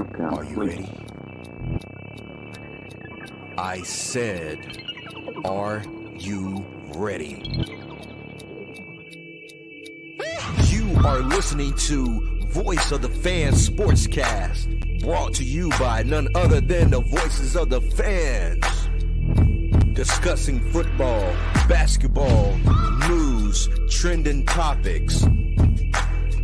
Are you ready? I said, are you ready? You are listening to Voice of the Fans Sportscast, brought to you by none other than the voices of the fans. Discussing football, basketball, news, trending topics.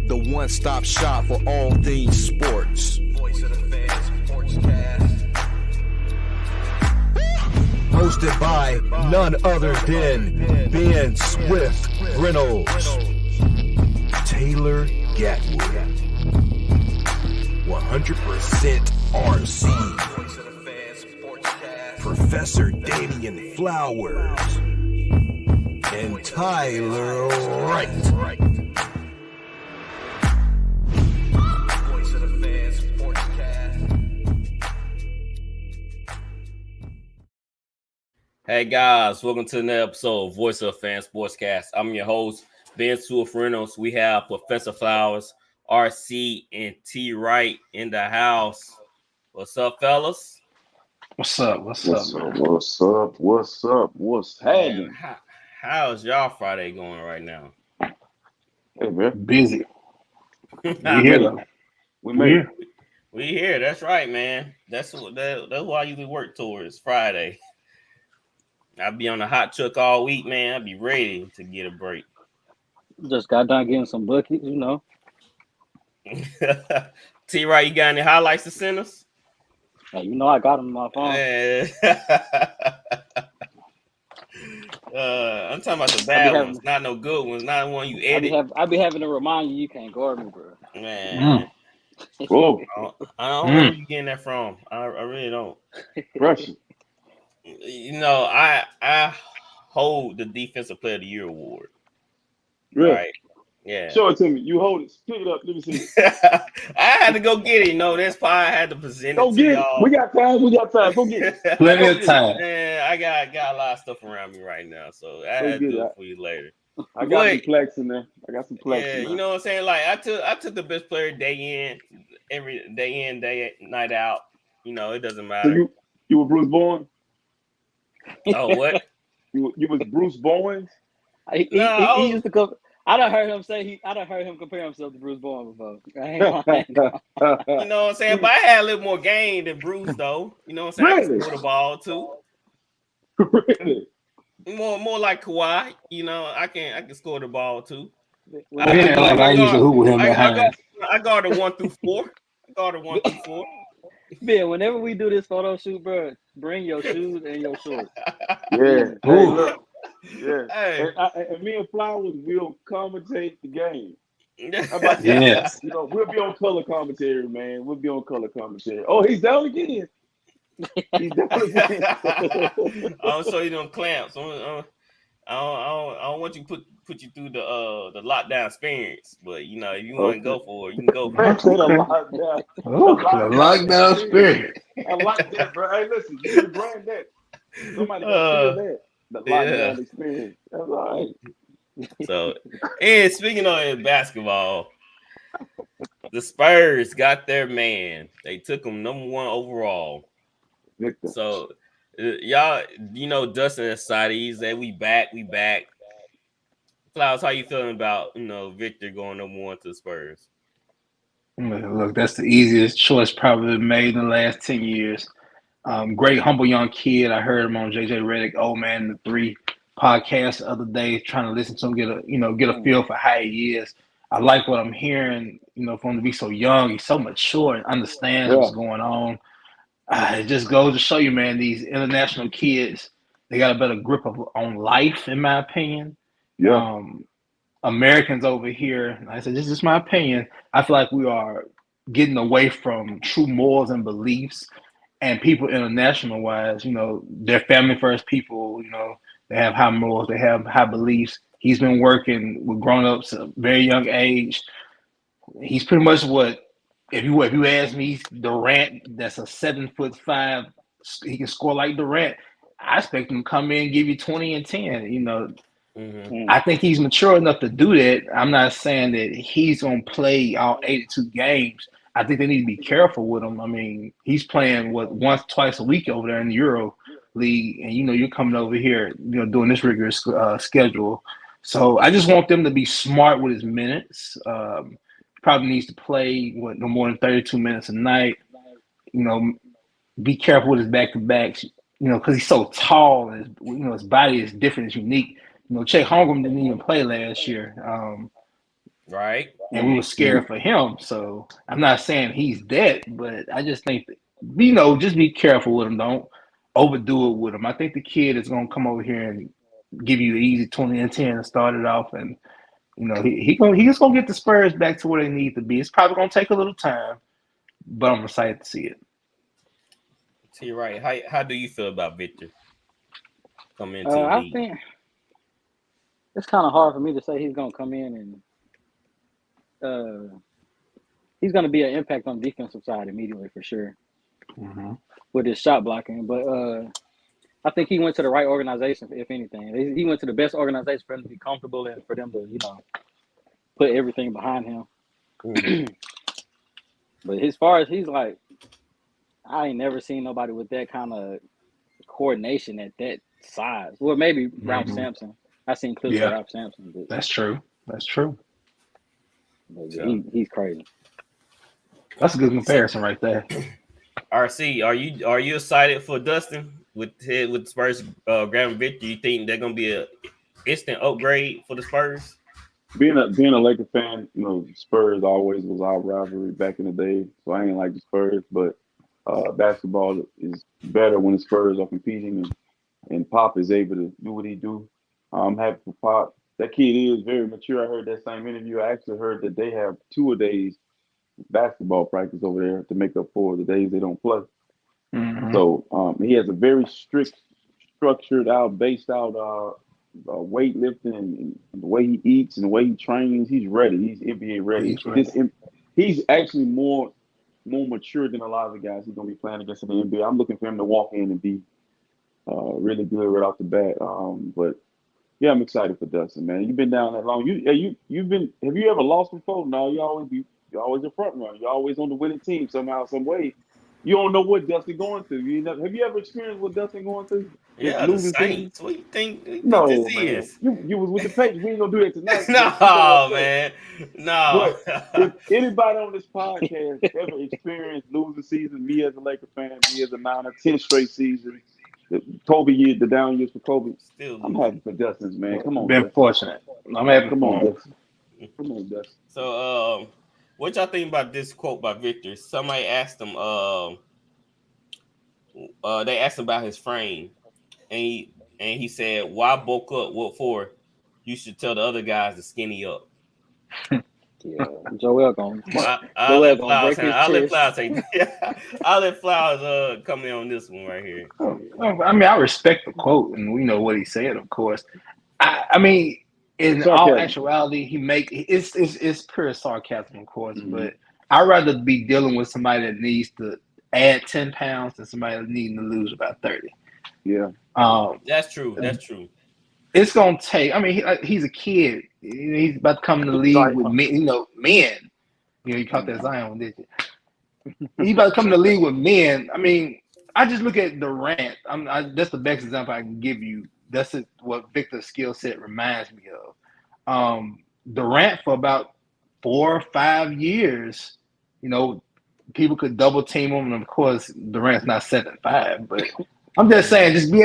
The one-stop shop for all things sports. Voice of the Fans Sportscast. Hosted by none other than Ben Swift Reynolds, Taylor Gatwood, 100% RC, Professor Damian Flowers, and Tyler Wright. Hey guys, welcome to another episode of Voice of Fans Sportscast. I'm your host, Ben Swift Reynolds. We have Professor Flowers, RC, and T Wright in the house. What's up, fellas? What's up? What's happening? How's y'all Friday going right now? Hey man, Busy. we here though. We here. That's right, man. That's what I usually work towards Friday. I'll be on the hot truck all week, man. I'll be ready to get a break. Just got done getting some buckets, you know. T Wright, you got any highlights to send us? Hey, you know I got them on my phone. I'm talking about the bad ones, not no good ones, not the one you edit. I be having to remind you can't guard me, bro. Man. Whoa. I don't know where you getting that from. I really don't. Russian. You know, I hold the Defensive Player of the Year award. Really? Right? Yeah. Show it to me. You hold it. Pick it up. Let me see I had to go get it. You know, that's why I had to present it to y'all. We got time. Go get it. Plenty of time. Man, I got a lot of stuff around me right now, so I had to do it for you later. I got some plex in there. Yeah, you know what I'm saying? Like I took the best player day night out. You know, it doesn't matter. So you were Bruce Bowen? Oh, what? you was Bruce Bowen? He used to come. I done heard him compare himself to Bruce Bowen before. You know what I'm saying? But I had a little more game than Bruce, though. You know what I'm saying? Really? I can score the ball too. Really? More like Kawhi. You know, I can score the ball too. I used to hoop with him behind. I guarded 1 through 4. Man, whenever we do this photo shoot, bro, bring your shoes and your shorts. Yeah. Hey, look. Yeah. Hey. And me and Flowers will commentate the game. How that? about Yes. You know, we'll be on color commentary, man. Oh, he's down again. I'll show you them clamps. I don't want you to put you through the lockdown experience, but you know if you want to go for it, you can go for it. The lockdown experience. I like that, bro. Hey, listen, you can brand that. Somebody got to feel that. The lockdown experience. That's all right. So, and speaking of basketball, the Spurs got their man. They took him number 1 overall. Victor. So, y'all, you know, Dustin and Sadi said we back. Flowers, how you feeling about, you know, Victor going number 1 to the Spurs? Look, that's the easiest choice probably made in the last 10 years. Great, humble young kid. I heard him on JJ Redick, Old Man in the 3 podcast the other day, trying to listen to him, get a feel for how he is. I like what I'm hearing, you know, for him to be so young. He's so mature and understands what's going on. It just goes to show you, man, these international kids, they got a better grip on life, in my opinion. Yeah. Americans over here, like I said, this is my opinion. I feel like we are getting away from true morals and beliefs. And people international wise, you know, they're family first people, you know, they have high morals, they have high beliefs. He's been working with grown-ups at a very young age. He's pretty much if you ask me, he's Durant, that's a 7'5", he can score like Durant. I expect him to come in and give you 20 and 10, you know. Mm-hmm. I think he's mature enough to do that. I'm not saying that he's going to play all 82 games. I think they need to be careful with him. I mean, he's playing once, twice a week over there in the Euro League, and you're coming over here, doing this rigorous schedule. So I just want them to be smart with his minutes. Probably needs to play no more than 32 minutes a night. Be careful with his back-to-backs. Because he's so tall and his body is different, it's unique. Chet Holmgren didn't even play last year. Right. And we were scared for him. So I'm not saying he's dead, but I just think that, just be careful with him. Don't overdo it with him. I think the kid is going to come over here and give you the easy 20 and 10 and start it off. And, he's going to get the Spurs back to where they need to be. It's probably going to take a little time, but I'm excited to see it. T. Right. How do you feel about Victor coming into the I league? think it's kind of hard for me to say he's going to come in and he's going to be an impact on the defensive side immediately for sure with his shot blocking. But I think he went to the right organization, if anything. He went to the best organization for him to be comfortable and for them to, put everything behind him. But as far as he's like, I ain't never seen nobody with that kind of coordination at that size. Well, maybe Ralph Sampson. I seen clips of Ralph Sampson. But That's true. he's crazy. That's a good comparison right there. RC, are you excited for Dustin with Spurs grabbing Victor? You think they're gonna be an instant upgrade for the Spurs? Being a Laker fan, Spurs always was our rivalry back in the day. So I ain't like the Spurs, but basketball is better when the Spurs are competing and Pop is able to do what he do. I'm happy for Pop. That kid is very mature. I heard that same interview. I actually heard that they have 2 a days basketball practice over there to make up for the days they don't play. So he has a very strict, structured out, based out weightlifting and the way he eats and the way he trains. He's ready. He's NBA ready. He's actually more mature than a lot of the guys he's going to be playing against in the NBA. I'm looking for him to walk in and be really good right off the bat. But yeah, I'm excited for Dustin, man. You've been down that long. Have you ever lost before? No, you're always a front runner. You're always on the winning team somehow, some way. You don't know what Dustin going through. Have you ever experienced what Dustin going through? Yeah, the Saints. What do you think? No, this man. is? You was with the Patriots. We ain't gonna do it tonight. No, man. No. But if anybody on this podcast ever experienced losing season, me as a Laker fan, me as a Niner, 10 straight seasons, the Kobe year, the down years for Kobe. I'm happy for Dustin's, man. Come on, been fortunate. I'm happy. Come on, Dustin. So, what y'all think about this quote by Victor? Somebody asked him. They asked him about his frame, and he said, "Why bulk up? What for? You should tell the other guys to skinny up." Yeah, Joel gonna I'll let Flowers come in on this one right here. I mean, I respect the quote, and we know what he said, of course. I mean, in all actuality, it's pure sarcasm, of course. But I'd rather be dealing with somebody that needs to add 10 pounds than somebody needing to lose about 30. Yeah, that's true. It's gonna take. I mean, he's a kid. He's about to come in the league with men. You caught that Zion, did you? He's about to come in the league with men. I mean, I just look at Durant. That's the best example I can give you. That's what Victor's skill set reminds me of. Durant for about 4 or 5 years, people could double team him, and of course Durant's not 7'5", but I'm just saying, just to be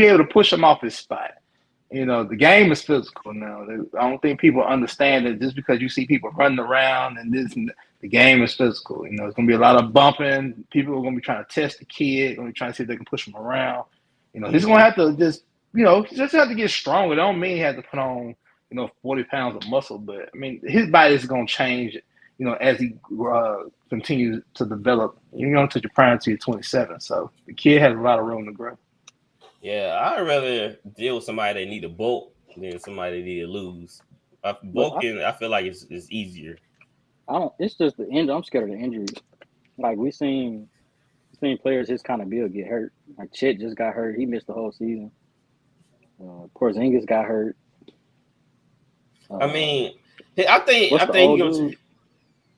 able to push him off his spot. The game is physical now. I don't think people understand that just because you see people running around and the game is physical. It's going to be a lot of bumping. People are going to be trying to test the kid, going to be trying to see if they can push him around. He's going to have to just have to get stronger. It don't mean he has to put on, 40 pounds of muscle, but I mean, his body is going to change, as he continues to develop. You're going to touch your prime until you're 27. So the kid has a lot of room to grow. Yeah, I'd rather deal with somebody that need to bulk than somebody that need to lose. Bulking, I feel like it's easier. It's just the injury. I'm scared of the injuries. Like we seen players his kind of build get hurt. Like Chet just got hurt. He missed the whole season. Porzingis got hurt. I think.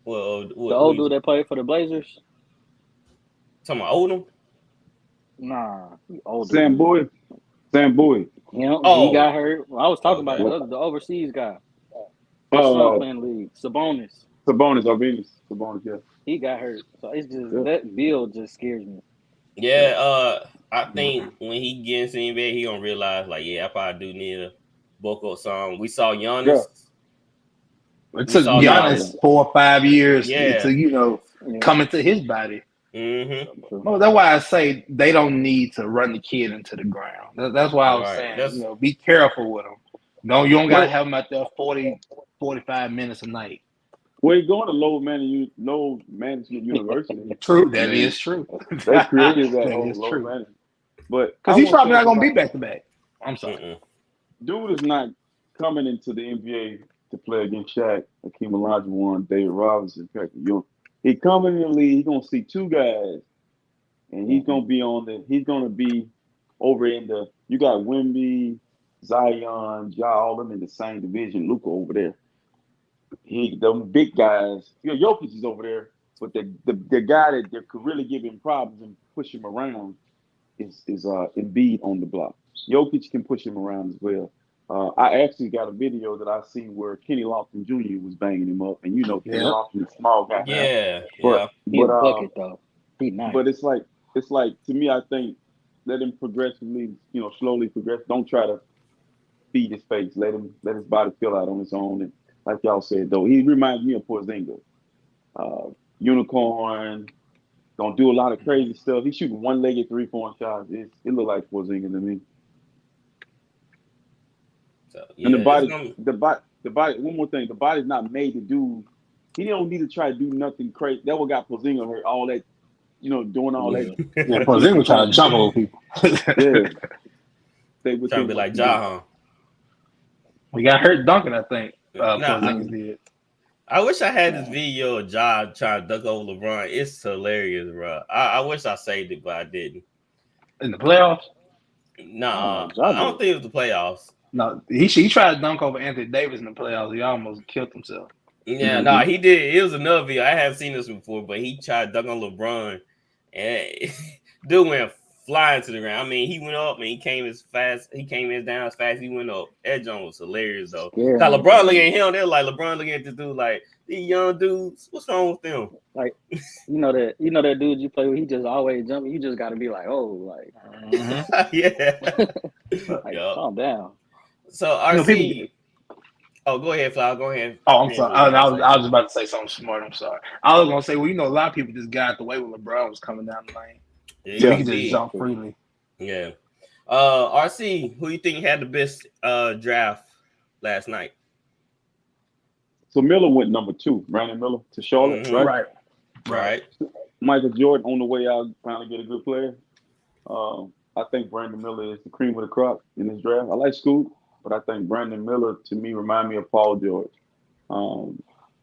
What Well, The old dude that played for the Blazers. Talking about Odom? Nah, he older. Sam Boyd. Sam Boyd. He got hurt. Well, I was talking about Okay. the overseas guy. His son playing league. Sabonis. Sabonis, yeah. He got hurt. So it's just that Beal just scares me. Yeah, I think when he gets in bed, he gonna realize like, I probably do need a bulk up song. We saw Giannis. Yeah. It took Giannis 4 or 5 years to come into his body. Mm-hmm. Well, that's why I say they don't need to run the kid into the ground. That's why I was saying, be careful with him. No, you don't got to have him out there 40, 45 minutes a night. Well, he's going to low management university. True, that is true. They created that whole low management. But because he's probably not going to be back to back. I'm sorry. Dude is not coming into the NBA to play against Shaq, Hakeem Olajuwon, David Robinson, Patrick Ewing. He coming in the league, he's gonna see two guys, and he's gonna be over in the. You got Wemby, Zion, Ja, all them in the same division. Luka over there. Them big guys. Jokic is over there, but the guy that could really give him problems and push him around is Embiid on the block. Jokic can push him around as well. I actually got a video that I seen where Kenny Lofton Jr. was banging him up, and Kenny Lofton is a small guy. But he's a bucket though. He's nice. But it's like to me, I think let him progressively, slowly progress. Don't try to feed his face. Let his body fill out on his own. And like y'all said, though, he reminds me of Porzingis. Unicorn. Don't do a lot of crazy stuff. He's shooting one-legged 3-point shots. It look like Porzingis to me. So, and the body. One more thing, the body's not made to do. He don't need to try to do nothing crazy. That what got Porzingis hurt. All that, doing all that. Yeah, Porzingis trying to jump over people. They would trying to be like Ja. We got hurt dunking, I think. Porzingis did. I wish I had this video of Ja trying to dunk over LeBron. It's hilarious, bro. I wish I saved it, but I didn't. In the playoffs? Nah, I don't think it was the playoffs. No, he tried to dunk over Anthony Davis in the playoffs. He almost killed himself. Yeah, he did. It was another video. I haven't seen this before, but he tried to dunk on LeBron, and dude went flying to the ground. I mean, he went up and he came as down as fast as he went up. That joint was hilarious though. Cause LeBron looking at him, they're like LeBron looking at this dude like, these young dudes, what's wrong with them? Like, that dude you play with, he just always jumping. You just got to be like, yeah, calm down. So RC, go ahead, Flower. Go ahead. Oh, I'm sorry. I was about to say something smart. I'm sorry. I was gonna say, a lot of people just got out the way when LeBron was coming down the lane. Yeah, he just jumped freely. Yeah. RC, who you think had the best draft last night? So Miller went number 2, Brandon Miller to Charlotte, Right. Michael Jordan on the way out, finally get a good player. I think Brandon Miller is the cream of the crop in this draft. I like Scoot, but I think Brandon Miller, to me, remind me of Paul George.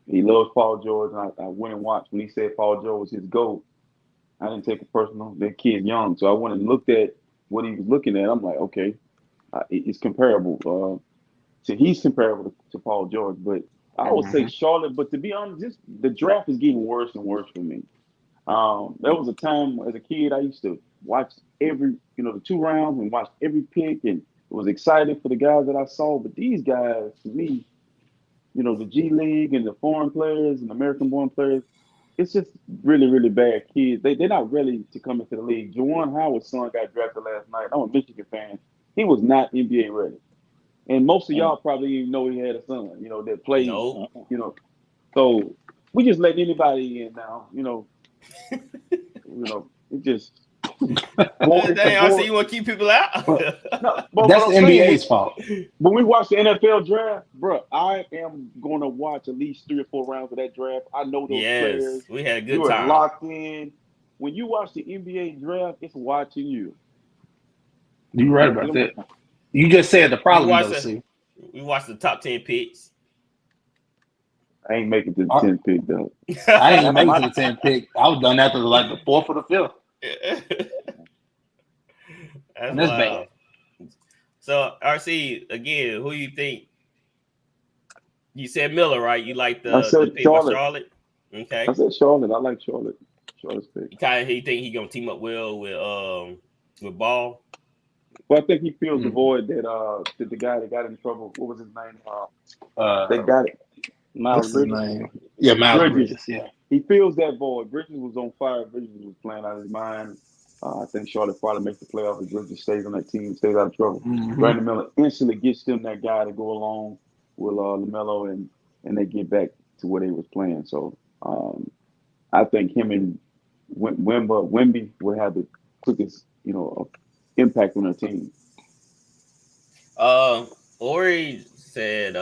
He loves Paul George, and I went and watched when he said Paul George was his GOAT. I didn't take it personal. That kid's young, so I went and looked at what he was looking at. I'm like, okay, it's comparable. So he's comparable to Paul George, but I would say Charlotte. But to be honest, the draft is getting worse and worse for me. There was a time as a kid I used to watch every, the 2 rounds and watch every pick and was excited for the guys that I saw. But these guys, to me, the G League and the foreign players and American-born players, it's just really, really bad kids. They're not ready to come into the league. Juwan Howard's son got drafted last night. I'm a Michigan fan. He was not NBA ready. And most of y'all probably even know he had a son, that played, So we just letting anybody in now, it just. I see you want to keep people out. That's the NBA's fault. When we watch the NFL draft, bro, I am going to watch at least 3 or 4 rounds of that draft. I know those players. We had a good time. You are locked in. When you watch the NBA draft, it's watching you. You're right about that. You just said the problem, we watched the top 10 picks. I ain't making it to the 10th pick, though. I ain't making it to the 10th pick. I was done after like the 4th or the 5th. That's bad. So RC, again, who you think? You said Miller, right? You like the pick by Charlotte? Okay. I said Charlotte. I like Charlotte. Charlotte's pick. He think he gonna team up well with Ball. Well, I think he fills the void that the guy that got in trouble. What was his name? They got it. Miles What's his Bridges. name? Yeah, Miles Bridges. Bridges. Yeah. He fills that void. Bridges was on fire. Bridges was playing out of his mind. I think Charlotte probably makes the playoffs if Bridges stays on that team, stays out of trouble. Mm-hmm. Brandon Miller instantly gets them that guy to go along with LaMelo, and they get back to where they was playing. So I think him and Wemby will have the quickest, impact on their team. Ori said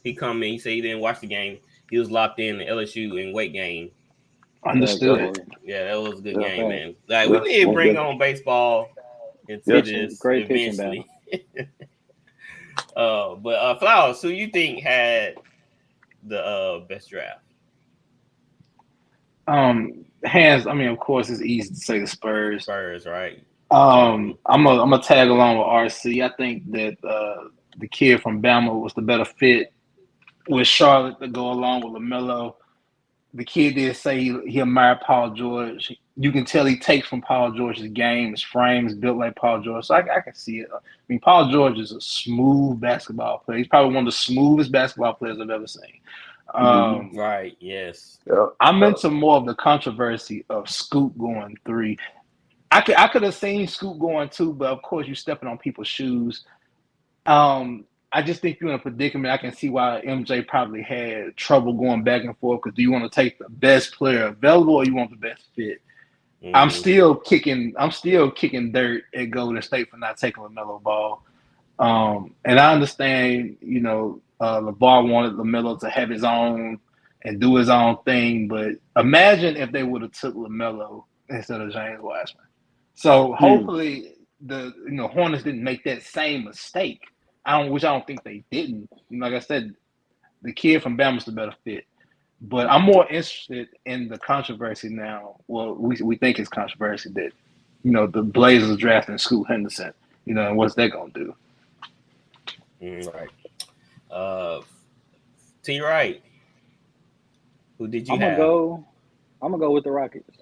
he come in. He said he didn't watch the game. He was locked in the LSU and weight game. Understood. Yeah, that was a good Yeah, game, thanks. man. Like we need to bring on baseball into this Great pitching eventually. But Flowers, who you think had the best draft? Hands. I mean, of course, it's easy to say the Spurs. Spurs, right? I'm a tag along with RC. I think that the kid from Bama was the better fit with Charlotte to go along with LaMelo. The kid did say he admired Paul George. You can tell he takes from Paul George's game. His frame is built like Paul George. So I can see it. I mean, Paul George is a smooth basketball player. He's probably one of the smoothest basketball players I've ever seen. Right, yes. I'm into more of the controversy of Scoot going 3. I could have seen Scoot going 2, but of course you're stepping on people's shoes. I just think you're in a predicament. I can see why MJ probably had trouble going back and forth, because do you want to take the best player available or you want the best fit? Mm-hmm. I'm still kicking dirt at Golden State for not taking LaMelo Ball. And I understand, LeVar wanted LaMelo to have his own and do his own thing, but imagine if they would have took LaMelo instead of James Wiseman. So hopefully the Hornets didn't make that same mistake. Which I don't think they didn't. Like I said, the kid from Bama's the better fit. But I'm more interested in the controversy now. Well, we think it's controversy that, the Blazers drafting Scoot Henderson. And what's that gonna do? Right. T. Wright. Who did you have? I'm gonna go with the Rockets.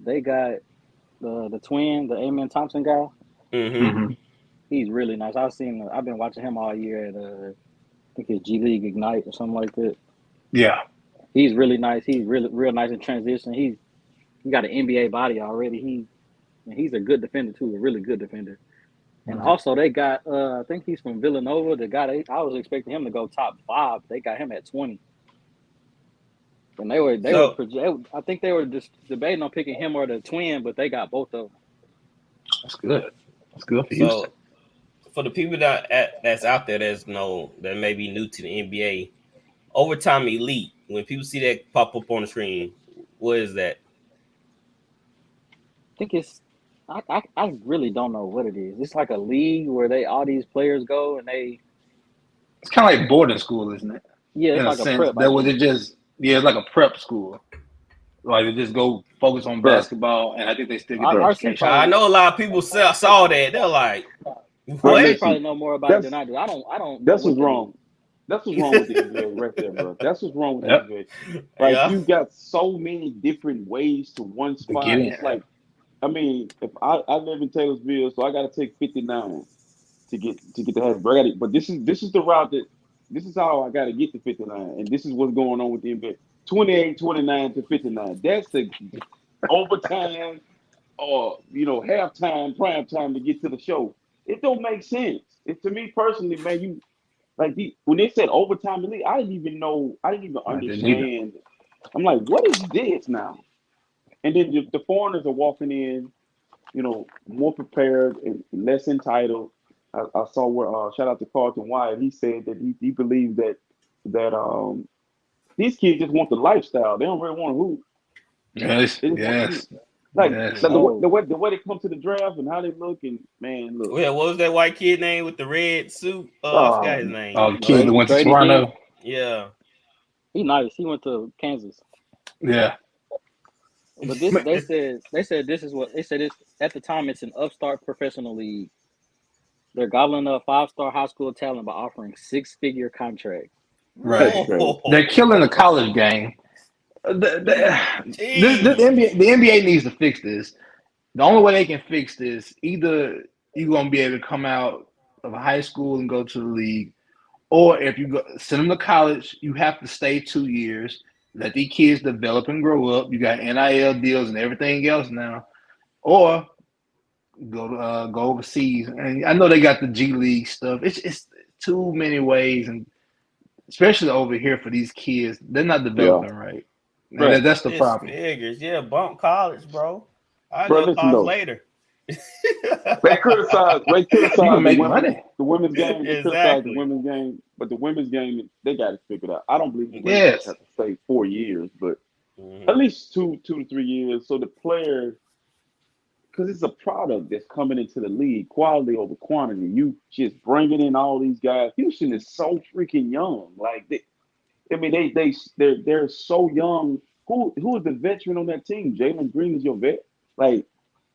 They got the twin, the Amen Thompson guy. Mm-hmm. He's really nice. I've been watching him all year at I think it's G League Ignite or something like that. Yeah. He's really nice. He's real nice in transition. He got an NBA body already. He's a good defender too, a really good defender. And also they got I think he's from Villanova. The guy I was expecting him to go top 5. They got him at 20. And I think they were just debating on picking him or the twin, but they got both of them. That's good. That's good for you. For the people that's out there that may be new to the NBA, Overtime Elite, when people see that pop up on the screen, what is that? I think it's I really don't know what it is. It's like a league where all these players go and it's kind of like boarding school, isn't it? Yeah, it's like a prep. It's like a prep school. Like they just go focus on basketball, and I think they still get the education. I know a lot of people saw that. They're like, "What?" They probably know more about it than I do. I don't. That's what's wrong. That's what's wrong with the NBA right there, bro. That's what's wrong with the NBA. Like you got so many different ways to one spot. It's like, I mean, if I live in Taylorsville, so I got to take 59 to get the Hasbro. But this is the route this is how I got to get to 59, and this is what's going on with the NBA. 28, 29 to 59. That's the overtime or halftime, prime time to get to the show. It don't make sense. To me personally, man, when they said overtime elite, I didn't even understand. I'm like, what is this now? And then the foreigners are walking in, more prepared and less entitled. I saw where shout out to Carlton Wyatt. He said that he believes that these kids just want the lifestyle. They don't really want to hoop. Yes. The way they come to the draft and how they look, and man, look. Yeah, what was that white kid name with the red suit? I forgot his name. The kid that went to Toronto. Yeah. He nice. He went to Kansas. Yeah. But they said this is what they said. At the time, it's an upstart professional league. They're gobbling up 5-star high school talent by offering 6-figure contracts. Right. They're killing the college game. The NBA needs to fix this. The only way they can fix this, either you're gonna be able to come out of high school and go to the league, or if you go send them to college, you have to stay 2 years, let these kids develop and grow up. You got NIL deals and everything else now, or go overseas. And I know they got the G League stuff. It's too many ways, and especially over here for these kids, they're not developing right. Right. And that's the Six problem. figures, yeah, bump college, bro. I Bro, go listen, college though. later. They criticize You can make money. the women's game. They criticize Exactly. the women's game, but the women's game, they got it figured out. I don't believe the women Yes. have to stay 4 years, but Mhm. at least 2 to 3 years. So the player, because it's a product that's coming into the league, quality over quantity. You just bringing in all these guys. Houston is so freaking young. Like they're so young. Who is the veteran on that team? Jalen Green is your vet. Like,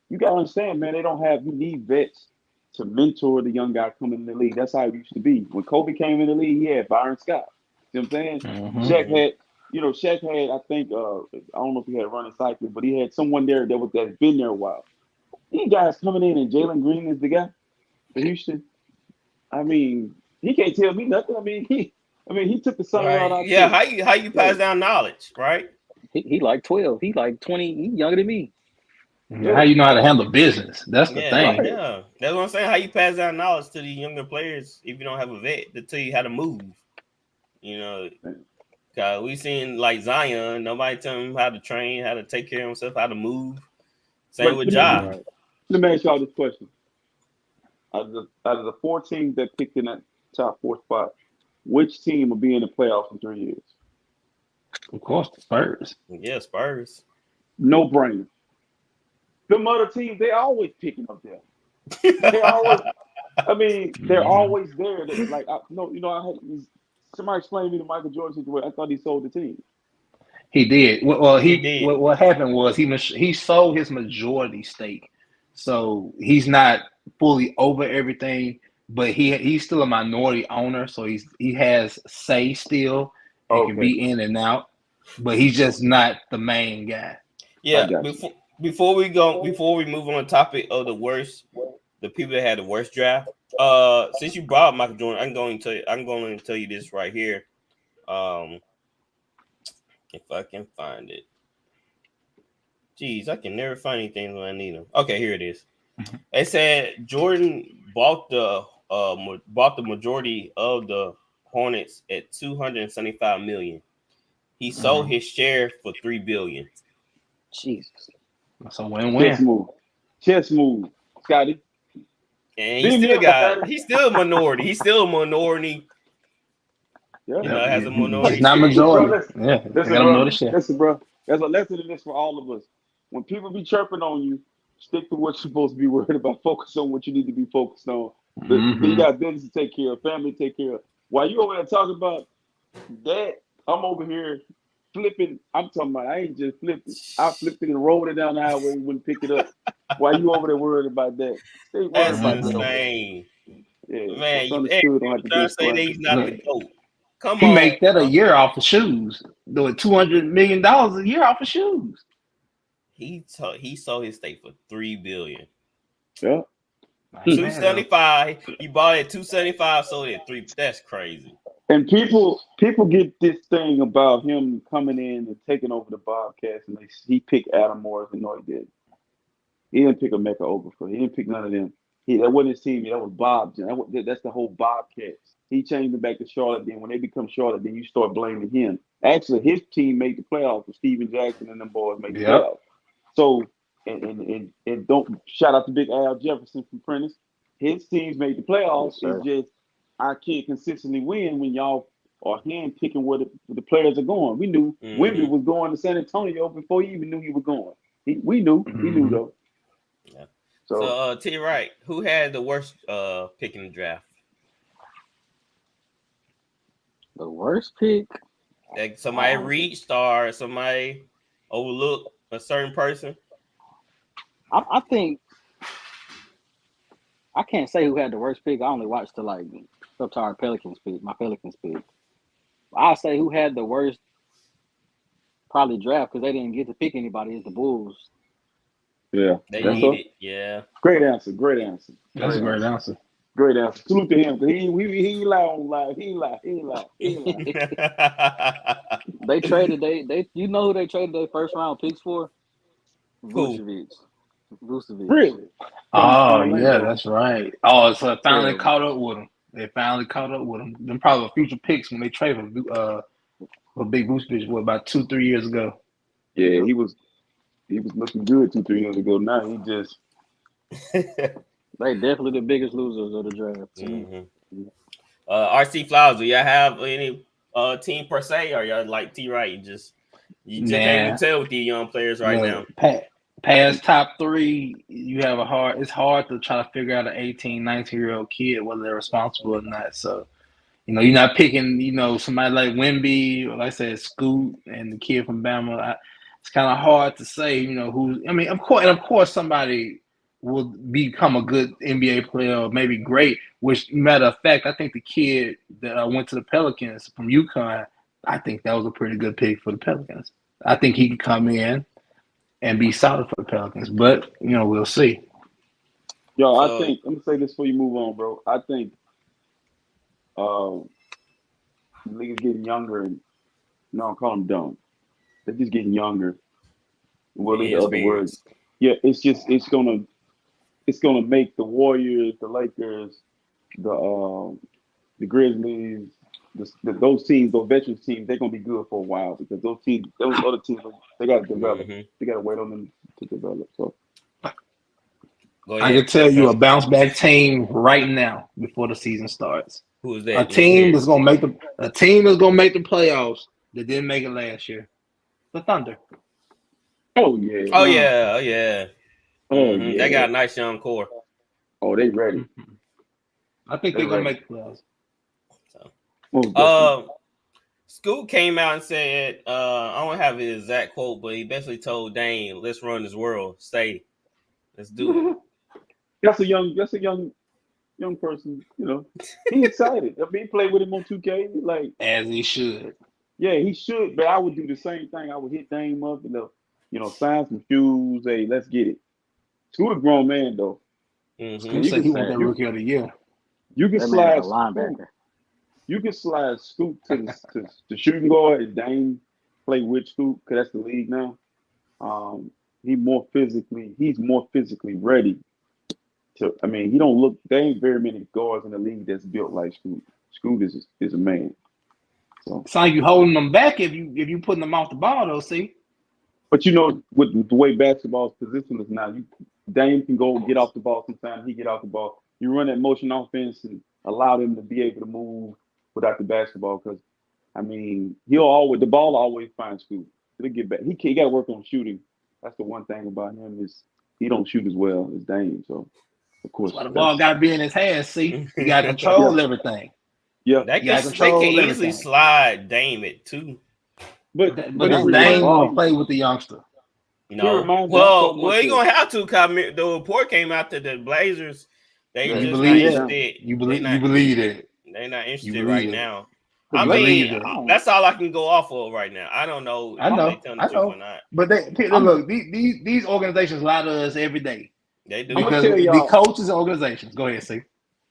you gotta understand, man. You need vets to mentor the young guy coming in the league. That's how it used to be. When Kobe came in the league, he had Byron Scott. You know what I'm saying? Mm-hmm. Shaq had, I think, I don't know if he had running cycling, but he had someone there that's been there a while. These guys coming in and Jalen Green is the guy for Houston. I mean, he can't tell me nothing. I mean, he took the sun around our Yeah, team. how you pass down knowledge, right? He like 12. He like 20. He younger than me. Yeah. How you know how to handle business? That's the thing. Yeah. That's what I'm saying. How you pass down knowledge to the younger players if you don't have a vet to tell you how to move? You know, cause we seen like Zion, nobody tell him how to train, how to take care of himself, how to move. Same with Ja. Right. Let me ask y'all this question. Out of the 4 teams that picked in that top 4 spot, which team will be in the playoffs in 3 years? Of course, the Spurs. Yeah, Spurs. No brainer. Them other teams, they always picking up there. They always, they're always there. Somebody explained to me the Michael Jordan situation. I thought he sold the team. He did. Well, He did. What happened was he sold his majority stake, so he's not fully over everything, but he's still a minority owner, so he has say still and can be in and out, but he's just not the main guy. Yeah. Before we move on the topic of the people that had the worst draft. Since you brought up Michael Jordan, I'm going to tell you this right here. If I can find it. Jeez, I can never find anything when I need them. Okay, here it is. It said Jordan bought the majority of the Hornets at $275 million. He sold his share for $3 billion. Jesus. So win-win. Chess move, Scotty. And he's still a minority. He's still a minority. Yeah. Has a minority. It's not majority. Listen, bro. There's a lesson in this for all of us. When people be chirping on you, stick to what you're supposed to be worried about. Focus on what you need to be focused on. You got business to take care of, family to take care of. While you over there talking about that, I'm over here flipping. I'm talking about I ain't just flipping. I flipped it and rolled it down the highway and wouldn't pick it up. While you over there worried about that? Stay worried That's about insane. that. Yeah, Man, you don't have to say that he's not the GOAT. Come he on. make that a year off of shoes. Doing $200 million a year off of shoes. He sold his stake for $3 billion. Yeah. 275. He bought it at 275, sold it at 3. That's crazy. And people get this thing about him coming in and taking over the Bobcats, and he picked Adam Morris, and no, he didn't. He didn't pick Emeka Okafor. He didn't pick none of them. That wasn't his team. That was Bob. That's the whole Bobcats. He changed them back to Charlotte. Then when they become Charlotte, then you start blaming him. Actually, his team made the playoffs with Steven Jackson and them boys made the playoffs. So, and don't shout out to Big Al Jefferson from Prentice. His teams made the playoffs. Yes, it's just I can't consistently win when y'all are hand picking where the players are going. We knew Wemby was going to San Antonio before he even knew he was going. We knew. He knew though. Yeah. So T. Wright, who had the worst pick in the draft? The worst pick? Like somebody reached or somebody overlooked a certain person? I think I can't say who had the worst pick. I only watched up to our Pelicans pick, my Pelicans pick. I'll say who had the worst probably draft because they didn't get to pick anybody is the Bulls. Yeah, They that's need it. Yeah. great answer. Great answer. That's a great answer. Great answer. Salute to him. He lie on live. He lie. They traded they you know who they traded their first round picks for? Who? Vucevic. Really? Oh From yeah, Orlando. that's right. Oh, so it finally Terrible. caught up with them. They finally caught up with them. Them probably future picks when they traded for Big Vucevic about 2-3 years ago. Yeah, he was looking good 2-3 years ago. Now he just They definitely the biggest losers of the draft. Mm-hmm. RC Flowers, do y'all have any team per se, or y'all like T-Right? You just can't even tell with these young players right now. Past top 3, you have it's hard to try to figure out an 18, 19-year-old kid whether they're responsible or not. So, you're not picking, somebody like Wemby or like I said, Scoot and the kid from Bama. It's kind of hard to say, who. I mean, of course, somebody will become a good NBA player or maybe great. Which, matter of fact, I think the kid that went to the Pelicans from UConn, I think that was a pretty good pick for the Pelicans. I think he could come in and be solid for the Pelicans, but we'll see. Yo, I think let me say this before you move on, bro. I think the league is getting younger, and no, I call them dumb. They're just getting younger. What are the other words? Yeah, it's gonna make the Warriors, the Lakers, the Grizzlies, those teams, those veteran teams, they're gonna be good for a while because those other teams, they gotta develop. Mm-hmm. They gotta wait on them to develop. So I can tell you a bounce back team right now before the season starts. Who is that? A team that's gonna make the playoffs that didn't make it last year. The Thunder. Oh yeah. Mm-hmm. They got a nice young core. Oh, they ready. Mm-hmm. I think they're gonna make the playoffs. Scoot came out and said, I don't have his exact quote, but he basically told Dane, "Let's run this world. Stay. Let's do it." That's a young person. He's excited. I mean, he played with him on 2K, like as he should. Yeah, he should. But I would do the same thing. I would hit Dame up and sign some shoes. Hey, let's get it. Scoot a grown man though. Mm-hmm. He said he won that Rookie of the Year. You can slide linebacker. You can slide Scoot to the shooting guard and Dame play with Scoot because that's the league now. He's more physically ready to. I mean, he don't look. There ain't very many guards in the league that's built like Scoot. Scoot is a man. So it's like you holding them back if you putting them off the ball though. See. But with the way basketball's position is now, Dame can go get off the ball sometimes. He get off the ball. You run that motion offense and allow them to be able to move without the basketball because, I mean, the ball always finds Scoot. He'll get back. He got to work on shooting. That's the one thing about him is he don't shoot as well as Dame. So, of course. That's why the ball got to be in his hands, see? You got to control everything. Yeah. They can easily slide Dame it, too. But Dame won't play with the youngster. No. Well, you're going to have to. The report came out that the Blazers, they just not interested. You believe it. They're not interested right now. I mean, that's all I can go off of right now. I don't know if they telling the truth or not. But look, these organizations lie to us every day. They do. Because the coaches and organizations. Go ahead, see.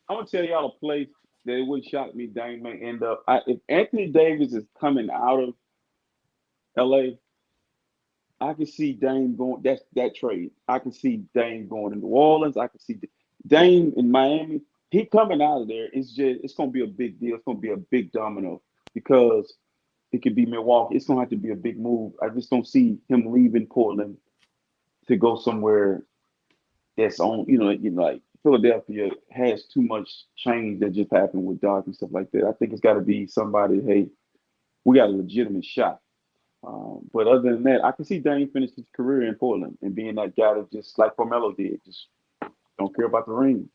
I'm going to tell y'all a place that it wouldn't shock me Dame may end up. If Anthony Davis is coming out of LA, I can see Dame going. That's that trade. I can see Dame going to New Orleans. I can see Dame in Miami. He coming out of there. It's going to be a big deal. It's going to be a big domino because it could be Milwaukee. It's going to have to be a big move. I just don't see him leaving Portland to go somewhere that's on. Like Philadelphia has too much change that just happened with Doc and stuff like that. I think it's got to be somebody. Hey, we got a legitimate shot. But other than that, I can see Dame finish his career in Portland and being that guy that just like Carmelo did, just don't care about the ring.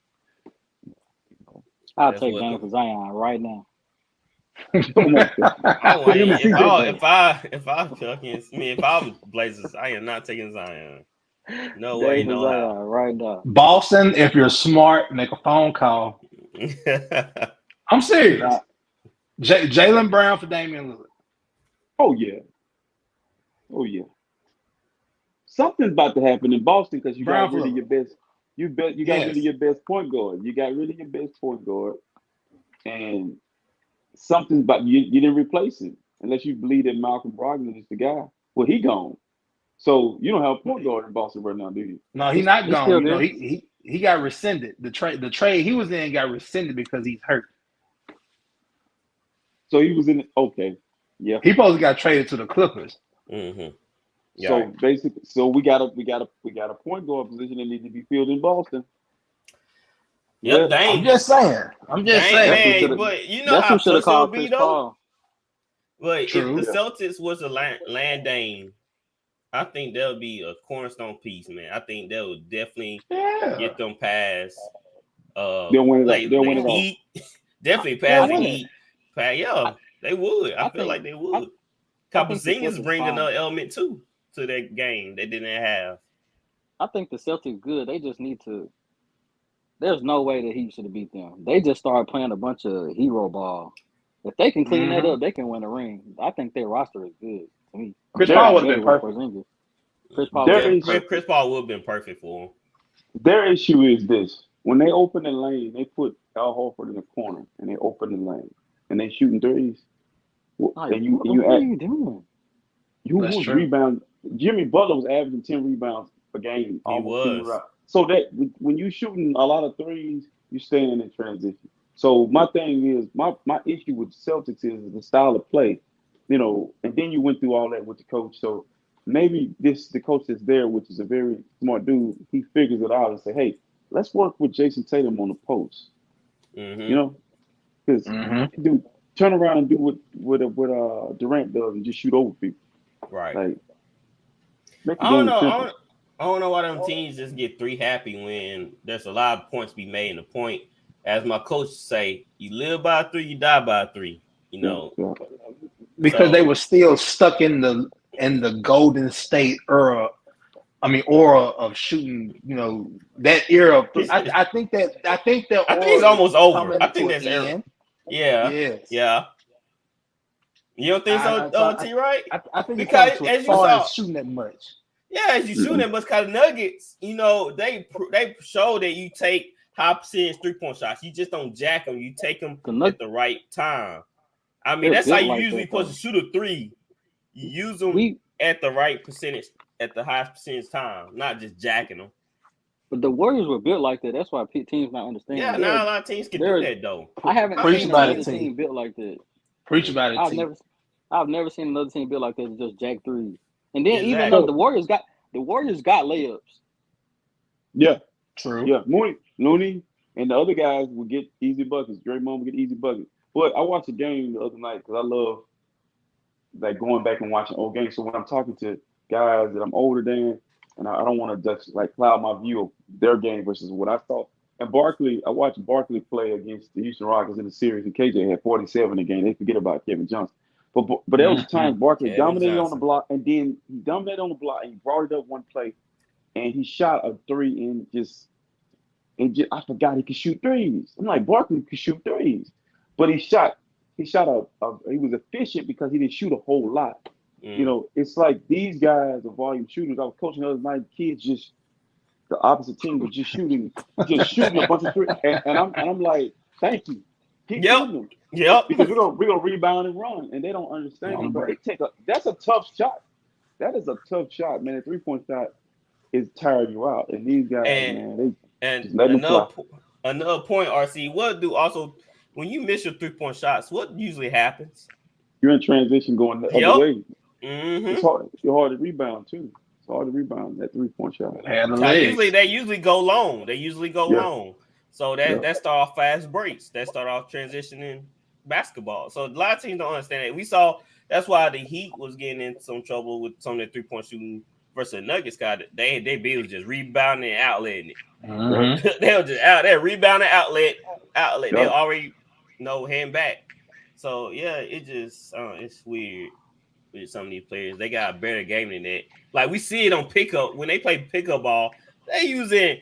I'll take Dame for Zion right now. If I was Blazers, I am not taking Zion. No way, no how. Right now. Boston, if you're smart, make a phone call. I'm serious. Jaylen Brown for Damian Lillard. Oh yeah. Oh yeah. Something's about to happen in Boston because you Brown got rid of your best. You got rid of Yes. your best point guard. You got rid of your best point guard, and something's about you didn't replace him unless you believe that Malcolm Brogdon is the guy. Well, he gone. So you don't have a point guard in Boston right now, do you? No, he's not He's gone. still You know, there. he got rescinded. The trade he was in got rescinded because he's hurt. So he was in. Okay, yeah. He supposed to got traded to the Clippers. Mm-hmm. So basically, we got a point guard position that needs to be filled in Boston. Yep, Well, dang. I'm just saying. Man, but you know That's how who should have close it'll called be Chris though. Paul. But True. if the Celtics was a landing, I think that'll be a cornerstone piece, man. I think that would definitely get them past. They'll win it. They'll win it all. Heat. Definitely pass the win Heat. Yeah, they would. I feel like they would. Porzingis is bringing another element too to that game they didn't have. I think the Celtics good. They just need to. There's no way the Heat should have beat them. They just started playing a bunch of hero ball. If they can clean that up, they can win a ring. I think their roster is good to me. Chris Paul would have been perfect. Chris Paul would have been perfect for him. Their issue is this: when they open the lane, they put Al Horford in the corner, and they open the lane, and they shooting threes. What are you doing? You was rebound. Jimmy Butler was averaging 10 rebounds a game. He was. So that when you shooting a lot of threes, you staying in transition. So my thing is, my issue with Celtics is the style of play, you know. And then you went through all that with the coach. So maybe the coach that's there, which is a very smart dude, he figures it out and say, hey, let's work with Jason Tatum on the post. Mm-hmm. You know, because dude, turn around and do what Durant does and just shoot over people. Right. Like, I don't know why them teams just get three happy when there's a lot of points to be made. And the point, as my coach say, you live by 3, you die by 3. You know, because they were still stuck in the Golden State era. I mean, aura of shooting. You know, that era. I think it's almost over. I think that's era. Yeah. Yes. Yeah. You don't think so, T. Right? I think because as you saw, shooting that much. Yeah, as you shooting that much, because Nuggets, you know, they show that you take high percentage 3-point shots. You just don't jack them. You take them at the right time. I mean, that's how you usually supposed to shoot a 3. You use them at the right percentage, at the highest percentage time, not just jacking them. But the Warriors were built like that. That's why teams not understanding. Yeah, now a lot of teams can do that though. I haven't seen another team built like that. Preach about it. I've never seen another team built like that to just jack 3s. And then even though the Warriors got layups. Yeah, true. Yeah, Looney, and the other guys would get easy buckets. Draymond would get easy buckets. But I watched a game the other night because I love like going back and watching old games. So when I'm talking to guys that I'm older than, and I don't want to just like cloud my view of their game versus what I thought. And I watched Barkley play against the Houston Rockets in the series, and KJ had 47 a game. They forget about Kevin Johnson. But there was a time Barkley dominated on the block, and then he dominated on the block, and he brought it up one play, and he shot a 3 and just I forgot he could shoot threes. I'm like, Barkley could shoot threes, but he was efficient because he didn't shoot a whole lot. You know, it's like these guys are volume shooters. I was coaching the other night, kids just the opposite team was just shooting a bunch of threes, and I'm like, thank you. Keep shooting them. Yep. Because we're gonna rebound and run, and they don't understand. But that's a tough shot. That is a tough shot, man. A 3-point shot is tiring you out. And these guys, another point, RC. What do also when you miss your 3-point shots? What usually happens? You're in transition going the other way. Mm-hmm. It's hard to rebound too. It's hard to rebound that 3-point shot. They usually go long. Long. So that start off fast breaks. That start off transitioning basketball. So a lot of teams don't understand it. We saw that's why the Heat was getting in some trouble with some of their 3-point shooting versus the Nuggets. They was just rebounding and outletting it. Mm-hmm. They were just out there rebounding outlet. Yep. They already hand back. So yeah, it just it's weird with some of these players. They got a better game than that. Like we see it on pickup when they play pickup ball. They using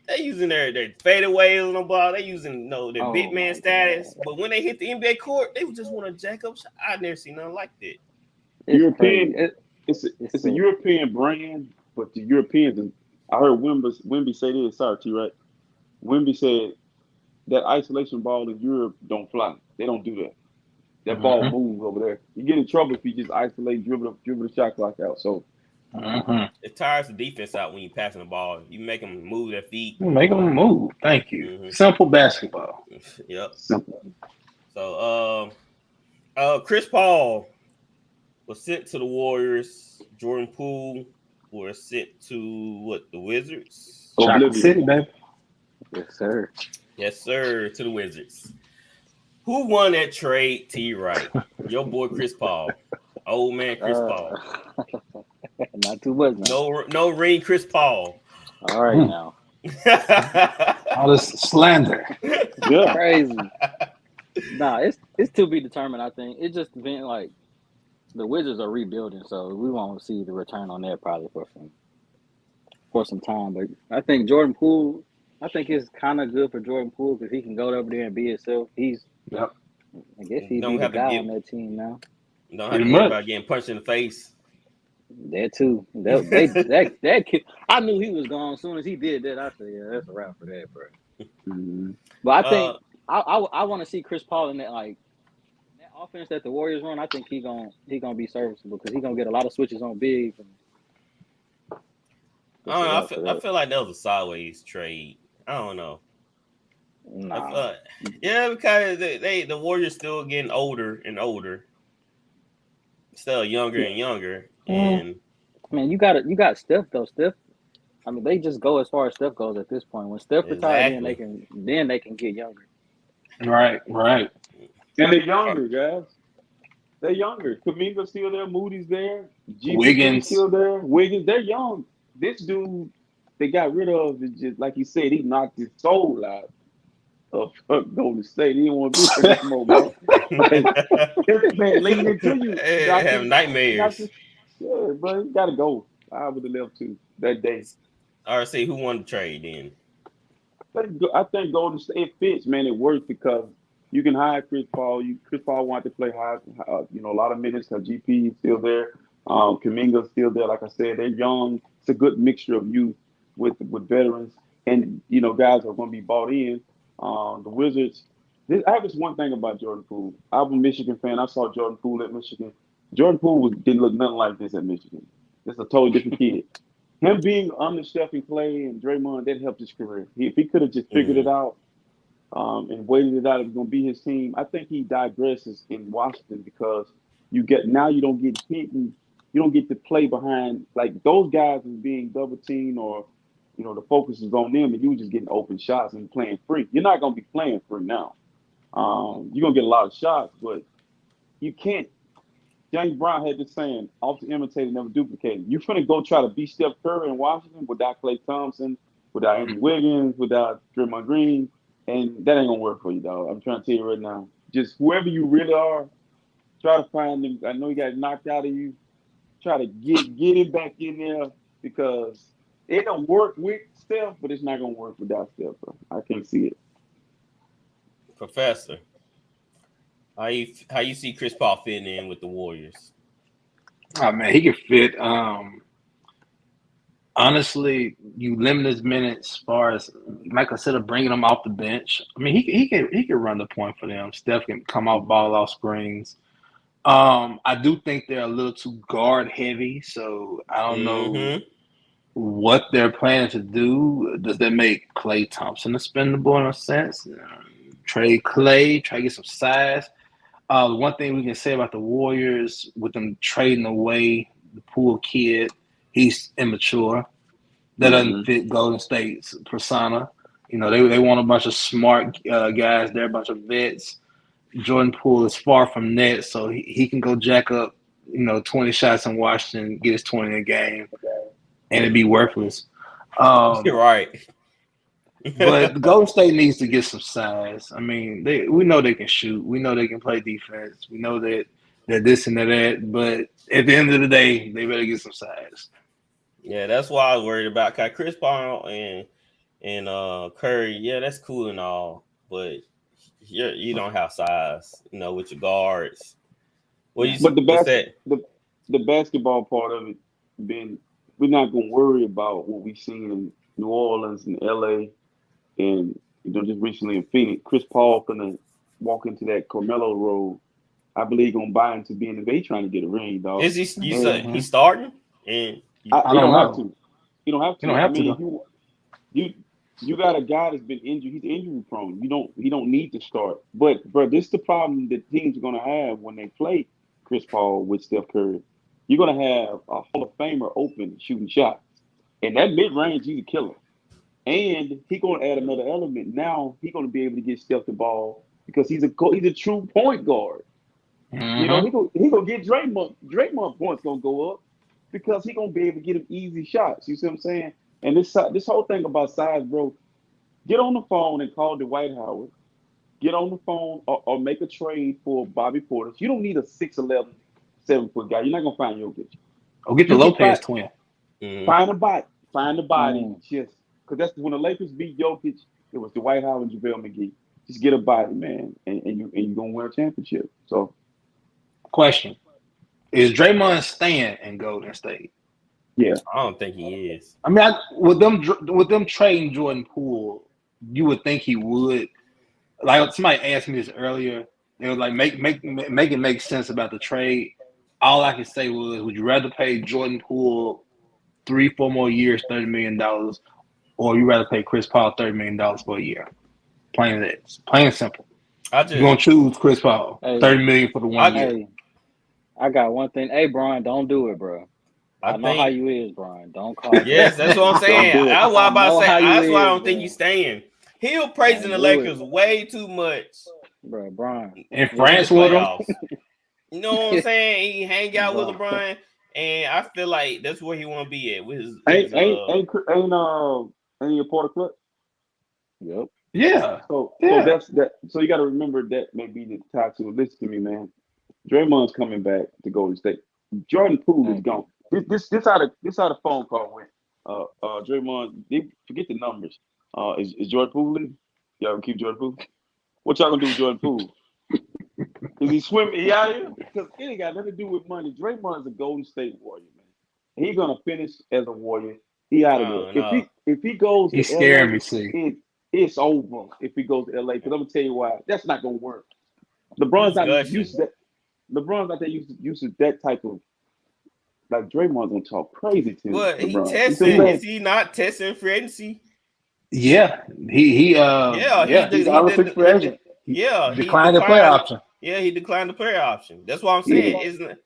their fadeaways on the ball. They using their big man status. But when they hit the NBA court, they just want to jack up. I've never seen nothing like that. it's a European brand, but the Europeans. I heard Wimby say this. Sorry, T. Right. Wimby said that isolation ball in Europe don't fly. They don't do that. That ball moves over there. You get in trouble if you just isolate, dribble the shot clock out. So it tires the defense out when you're passing the ball. You make them move their feet. Make them move. Thank you. Simple basketball. Yep. Simple. So, Chris Paul was sent to the Warriors. Jordan Poole was sent to the Wizards. Chocolate City, baby. Yes, sir. Yes, sir. To the Wizards. Who won that trade? T. Right, your boy Chris Paul, old man Chris Paul. Not too much. No ring, Chris Paul. All right now. All this slander. Yeah, crazy. Nah, it's to be determined. I think it just been like the Wizards are rebuilding, so we won't see the return on that probably for some time. But I think Jordan Poole. I think it's kind of good for Jordan Poole because he can go over there and be himself. I guess he's the guy on that team now. Don't have to worry about getting punched in the face. That too. That kid. I knew he was gone as soon as he did that. I said, yeah, that's a wrap for that, bro. But I think I want to see Chris Paul in that that offense that the Warriors run. I think he gonna be serviceable because he's gonna get a lot of switches on bigs. I feel like that was a sideways trade. I don't know. Nah. Because the Warriors still getting older and older, still younger and younger. And man, you got Steph though. Steph, I mean, they just go as far as Steph goes at this point. When Steph retires, then they can get younger. Right. And they're younger, guys. They're younger. Kuminga's still there. Moody's there. Wiggins still there. Wiggins, they're young. This dude they got rid of is just like he said, he knocked his soul out of Golden State. He didn't want to do this more, man. This man leaning into you. Have nightmares. Yeah, bro, you gotta go. I would have left too that day. RC, who won the trade then? I think Golden State fits, man. It works because you can hire Chris Paul. Chris Paul wanted to play high, a lot of minutes because GP is still there. Kuminga's still there. Like I said, they're young. It's a good mixture of youth with veterans and guys are going to be bought in. The Wizards. I have this one thing about Jordan Poole. I'm a Michigan fan. I saw Jordan Poole at Michigan. Jordan Poole didn't look nothing like this at Michigan. It's a totally different kid. Him being under Steph and Clay and Draymond, that helped his career. If he could have just figured it out and waited it out, it was going to be his team. I think he digresses in Washington because you don't get hit and you don't get to play behind like those guys is being double teamed or the focus is on them and you just getting open shots and playing free. You're not going to be playing free now. You're going to get a lot of shots, but you can't. James Brown had this saying, often imitated, never duplicated. You're going to go try to beat Steph Curry in Washington without Klay Thompson, without Andrew Wiggins, without Draymond Green, and that ain't going to work for you, dog. I'm trying to tell you right now. Just whoever you really are, try to find them. I know you got knocked out of you. Try to get him back in there because it don't work with Steph, but it's not going to work without Steph, bro. I can't see it. Professor, how you see Chris Paul fitting in with the Warriors? Oh man, he can fit. Honestly, you limit his minutes as far as like I said, of bringing him off the bench. I mean, he can run the point for them. Steph can come off ball off screens. I do think they're a little too guard heavy, so I don't know what they're planning to do. Does that make Klay Thompson expendable in a sense? Trade Klay, try to get some size. The one thing we can say about the Warriors with them trading away the Poole kid, he's immature. That doesn't fit Golden State's persona. They want a bunch of smart guys. They're a bunch of vets. Jordan Poole is far from that, so he can go jack up, 20 shots in Washington, get his 20 a game, and it'd be worthless. You're right. But Golden State needs to get some size. I mean, we know they can shoot. We know they can play defense. We know that they're this and that. But at the end of the day, they better get some size. Yeah, that's why I was worried about Chris Paul and Curry. Yeah, that's cool and all, but you don't have size, with your guards. But the the basketball part of it being, we're not gonna worry about what we've seen in New Orleans and LA and just recently in Phoenix. Chris Paul gonna walk into that Carmelo role. I believe gonna buy into being the bay trying to get a ring, dog. Is he? You said he's starting, and I He don't don't have know. to. He don't have to. You don't I have to mean, though. you got a guy that's been injured. He's injury prone. He don't need to start. But bro, this is the problem that teams are gonna have when they play Chris Paul with Steph Curry. You're gonna have a Hall of Famer open shooting shots, and that mid range he's a killer. And he gonna add another element. Now he gonna be able to get Steph the ball because he's a true point guard. You know, Mm-hmm. he gonna get Draymond. Draymond points gonna go up because he gonna be able to get him easy shots. You see what I'm saying? And this whole thing about size, bro. Get on the phone and call Dwight Howard. Get on the phone or make a trade for Bobby Portis. You don't need a 6'11", 7-foot guy. You're not gonna find Jokic. Or get the You can Lopez twin. find a body. Find a body. Mm. Just because that's when the Lakers beat Jokic, it was Dwight Howard and JaVale McGee. Just get a body, man, and you're gonna win a championship. So Question: Is Draymond staying in Golden State? yeah. I don't think he is. I mean, with them trading Jordan Poole, you would think he would. Like somebody asked me this earlier. They were like, make it make sense about the trade. All I could say was, would you rather pay Jordan Poole 3-4 more years, $30 million, or you rather pay Chris Paul $30 million for a year? Plain and simple. You're gonna choose Chris Paul, Hey. $30 million for the 1 year. Hey, I got one thing. Hey, Brian, don't do it, bro. I know think, how you is, Brian. Don't call. Yes, that's what I'm saying. Don't do it. That's why I'm about to say. That's why I don't think bro. he's staying. He'll praising the Don't do Lakers it. way too much. Bro, Brian. In France with him. Playoffs. You know what I'm saying? He hang out with Bro. LeBron, and I feel like that's where he want to be at with his. Ain't your Porter Clutch? Yep. Yeah. So Yeah. that's that. So you got to remember that may be the tie to. Listen to me, man. Draymond's coming back to Golden State. Jordan Poole is gone. This how the phone call went. Draymond, they forget the numbers. Is Jordan Poole leaving? Y'all gonna keep Jordan Poole? What y'all gonna do with Jordan Poole? Is he swimming? He out here? Because it ain't got nothing to do with money. Draymond's a Golden State Warrior, man. He's gonna finish as a Warrior. He out of there. No. If he goes to He's LA, scaring me, see. it's over if he goes to LA. Because I'm gonna tell you why. That's not gonna work. LeBron's not used to that. LeBron's not used to that type of, like, Draymond's gonna talk crazy to What he LeBron. testing? Is he not testing free agency? Yeah. He he's out of free agent. Yeah, declined the player option. Yeah, he declined the player option. That's what I'm saying. Isn't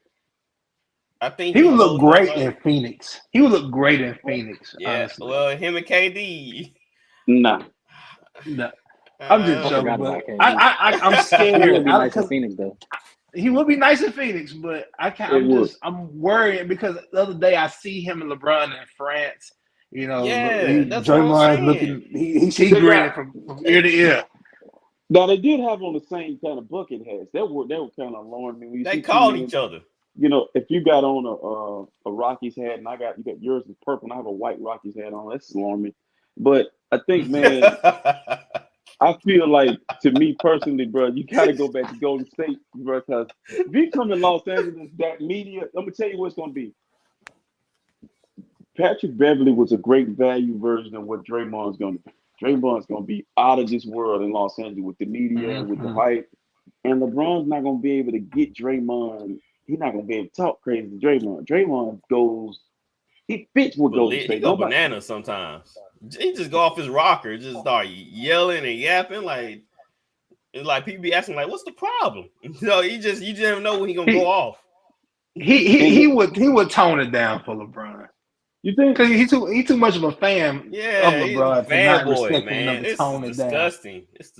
I think he would look great in Phoenix. He would look great in Phoenix. Yeah, honestly. well, him and KD. Nah. No. I'm just I joking, forgot but about KD. I'm He scared. would be nice in Phoenix, though. He would be nice in Phoenix, but I'm worried because the other day I see him and LeBron in France. You know, that's what I'm Draymond saying. looking. He grinning from ear to ear. Now they did have on the same kind of bucket hats. They were kind of alarming me. When you They see called two men, each other. You know, if you got on a Rockies hat and you got yours is purple and I have a white Rockies hat on, that's alarming. But I think, man, I feel like, to me personally, bro, you got to go back to Golden State, bro, because if you come to Los Angeles, that media, I'm going to tell you what it's going to be. Patrick Beverly was a great value version of what Draymond's going to be. Draymond's going to be out of this world in Los Angeles with the media, with the hype. And LeBron's not going to be able to get Draymond. He's not going to be able to talk crazy to Draymond. Draymond goes, he fits with Golden State. He go bananas sometimes. He just go off his rocker, just start yelling and yapping like. It's like people be asking, like, what's the problem? So you just never know when he gonna go off. He would tone it down for LeBron. You think? Because he's too much of a fan of LeBron he's a fanboy, man. man. It's disgusting. It's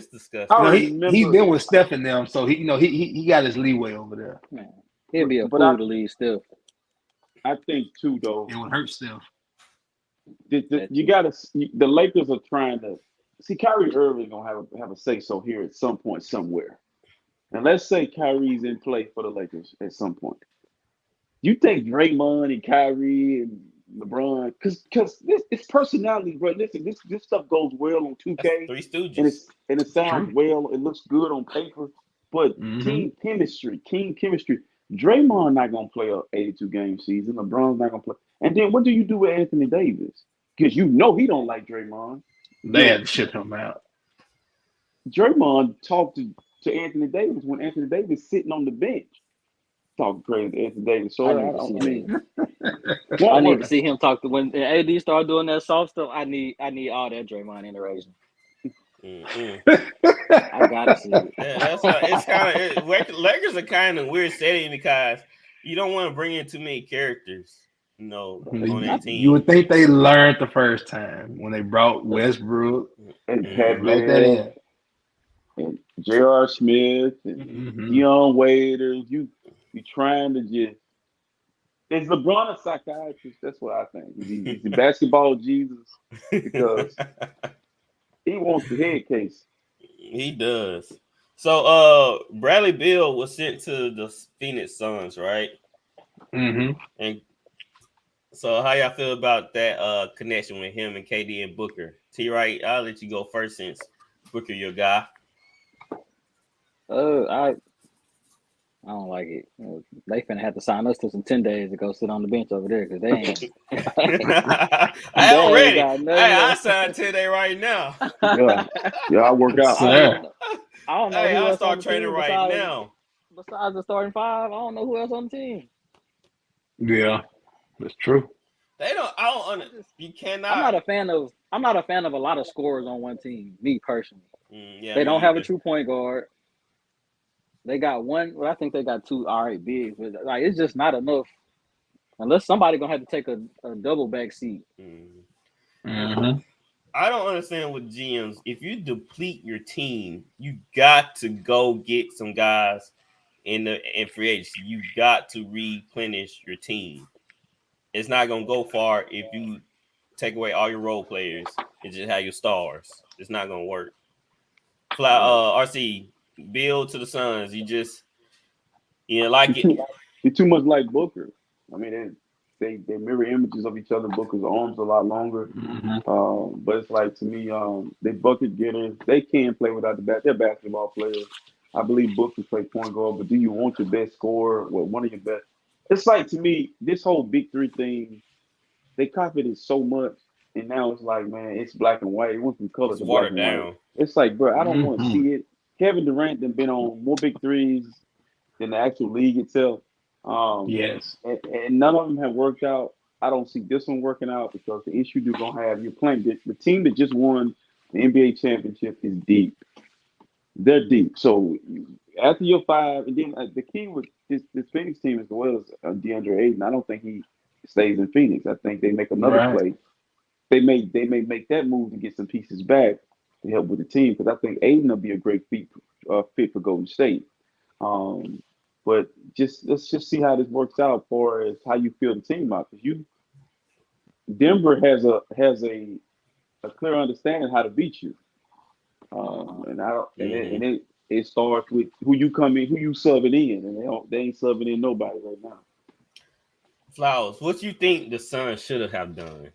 disgusting. He's been with Steph and them, so he got his leeway over there. Man, he'd be a fool to leave still. I think too, though. It would hurt Steph. The Lakers are trying to see Kyrie Irving gonna have a say so here at some point somewhere. And let's say Kyrie's in play for the Lakers at some point. You think Draymond and Kyrie and LeBron, because it's personality, bro. Listen, this stuff goes well on 2K. That's Three Stooges. And it sounds well. It looks good on paper. But team chemistry. Draymond not gonna play a 82 game season. LeBron's not gonna play. And then what do you do with Anthony Davis? Because you know he don't like Draymond. They had to ship him out. Draymond talked to Anthony Davis when Anthony Davis sitting on the bench talking crazy to Anthony Davis. So I need to see him talk to when AD start doing that soft stuff. I need all that Draymond interaction. I gotta see it. Yeah, it's kind of Lakers are kind of weird setting because you don't want to bring in too many characters, on that team. You would think they learned the first time when they brought Westbrook and Pat and J.R. Smith and Dion Waiters. You trying to just is LeBron a psychiatrist? That's what I think. He's the basketball Jesus because he wants the head case. He does. So Bradley Beal was sent to the Phoenix Suns, right? Mm-hmm. And so how y'all feel about that connection with him and KD and Booker? T-Right, I'll let you go first since Booker your guy. I don't like it. They finna have to sign us to some 10 days to go sit on the bench over there because they ain't. I already. I signed 10 day right now. Yeah, I work out. I don't know. Hey, I'll start training right now. Besides the starting five, I don't know who else on the team. Yeah, that's true. You cannot. I'm not a fan of a lot of scorers on one team. Me personally. They don't have a true point guard. They got one. Well, I think they got two all right bigs, but it's just not enough. Unless somebody gonna have to take a double back seat. Mm-hmm. I don't understand with GMs. If you deplete your team, you got to go get some guys in free agency. You got to replenish your team. It's not gonna go far if you take away all your role players and just have your stars. It's not gonna work. RC. Beal to the Suns. You like it. You're too much like Booker. I mean, they mirror images of each other. Booker's arms a lot longer, but it's like to me, they bucket getters. They can play without the bat. They're basketball players. I believe Booker play point guard, but do you want your best scorer? Well, one of your best. It's like to me, this whole big three thing. They copied it so much, and now it's like, man, it's black and white. It went from color to black and white. It's like, bro, I don't want to see it. Kevin Durant has been on more big threes than the actual league itself. Yes. And none of them have worked out. I don't see this one working out because the issue you're going to have, you're playing the team that just won the NBA championship is deep. They're deep. So after your five, and then the key with this Phoenix team as well as DeAndre Ayton, I don't think he stays in Phoenix. I think they make another play. They may make that move to get some pieces back to help with the team because I think Aiden will be a great fit for Golden State. But let's just see how this works out as far as how you feel the team out. Because Denver has a clear understanding how to beat you. It starts with who you subbing in, and they ain't subbing in nobody right now. Flowers, what you think the Suns should have done?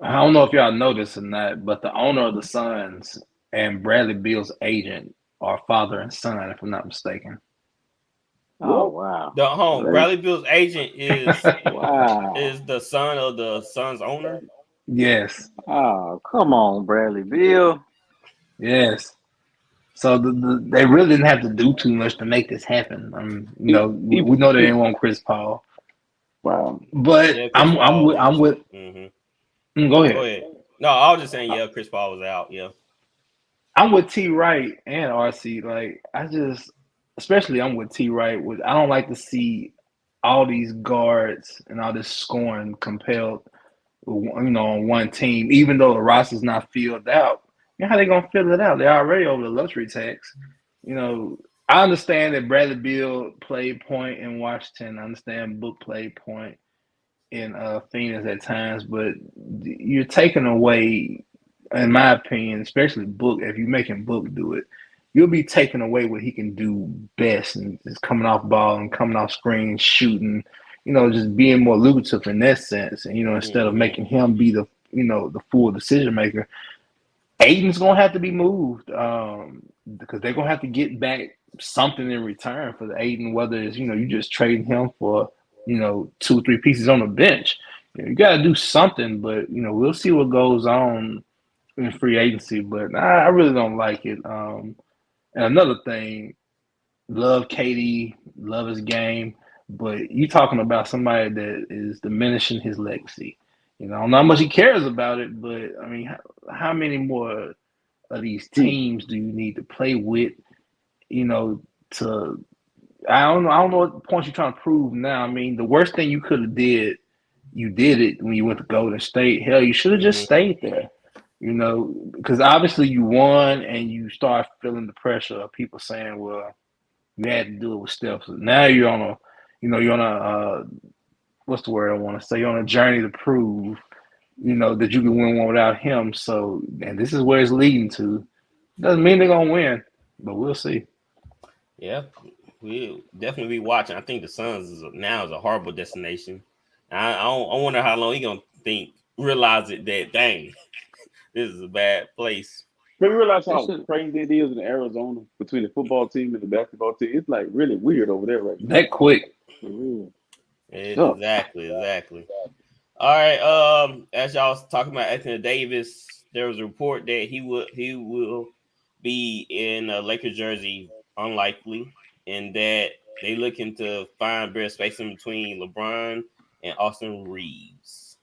I don't know if y'all know this or not, but the owner of the Suns and Bradley Beal's agent are father and son, if I'm not mistaken. Oh wow! Bradley Beal's agent is is the son of the Suns owner. Yes. Oh come on, Bradley Beal. Yes. So they really didn't have to do too much to make this happen. We know they didn't want Chris Paul. Wow. But Yeah, I'm with. Mm-hmm. Go ahead. No, I was just saying, Chris Paul was out. Yeah. I'm with T. Wright and RC. Especially I'm with T. Wright. I don't like to see all these guards and all this scoring compelled, on one team, even though the roster's not filled out. You know how they gonna fill it out? They're already over the luxury tax. I understand that Bradley Beal played point in Washington. I understand Book played point in Phoenix at times, but you're taking away, in my opinion, especially Book. If you're making Book do it, you'll be taking away what he can do best, and just coming off ball and coming off screen, shooting. Just being more lucrative in that sense, and instead of making him be the full decision maker. Aiden's gonna have to be moved. because they're gonna have to get back something in return for the Aiden. Whether it's you just trading him for 2-3 pieces on the bench. You got to do something, but we'll see what goes on in free agency. But I really don't like it. And another thing, love KD, love his game, but you talking about somebody that is diminishing his legacy. I don't know how much he cares about it, but I mean, how many more of these teams do you need to play with? To I don't know what points you're trying to prove now. I mean, the worst thing you could have did, you did it when you went to Golden State. Hell, you should have just stayed there. Because obviously you won and you start feeling the pressure of people saying, well, you had to do it with Steph. So now you're on a what's the word I want to say? You're on a journey to prove, that you can win one without him. So, and this is where it's leading to. Doesn't mean they're going to win, but we'll see. Yeah, we'll definitely be watching. I think the Suns is a horrible destination. I wonder how long he gonna realize it that dang, this is a bad place. But you realize how crazy it is in Arizona between the football team and the basketball team. It's like really weird over there right now. That quick. Exactly. All right. As y'all was talking about Anthony Davis, there was a report that he will be in a Lakers jersey. Unlikely, and that they looking to find better spacing between LeBron and Austin Reeves.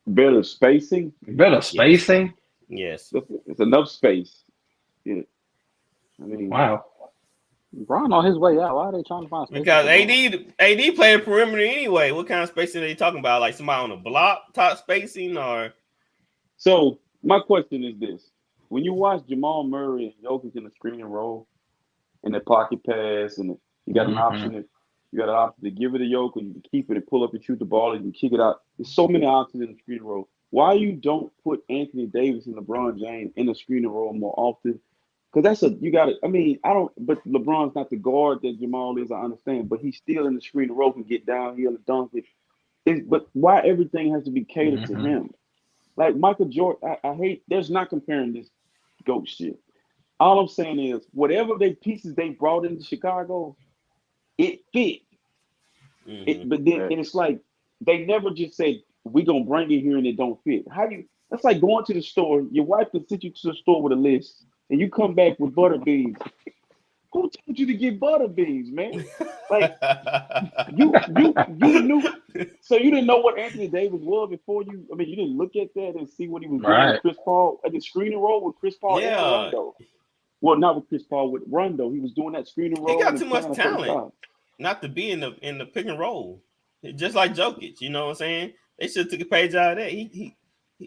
Better spacing? Yes. It's enough space. Yeah. I mean, wow. LeBron on his way out. Why are they trying to find space? Because AD playing perimeter anyway. What kind of spacing are they talking about? Like somebody on the block type spacing or? So my question is this: when you watch Jamal Murray and Jokic in the screen and roll, and the pocket pass, and you got an option. You got an option to give it a Jokic, you can keep it and pull up and shoot the ball, and you can kick it out. There's so many options in the screen and roll. Why you don't put Anthony Davis and LeBron James in the screen and roll more often? Because but LeBron's not the guard that Jamal is, I understand, but he's still in the screen and roll, can get downhill and dunk it. But why everything has to be catered to him? Like Michael Jordan, I hate, there's not comparing this GOAT shit. All I'm saying is, whatever pieces they brought into Chicago, it fit. But then it's like they never just said we're gonna bring it here and it don't fit. That's like going to the store. Your wife can send you to the store with a list, and you come back with butter beans. Who told you to get butter beans, man? Like you knew, so you didn't know what Anthony Davis was before you. I mean, you didn't look at that and see what he was doing with Chris Paul at the screen and roll with Chris Paul and Rondo. Well, not with Chris Paul, with Rondo. He was doing that screen and roll. He got too much talent not to be in the pick and roll. Just like Jokic, you know what I'm saying? They should have took a page out of that.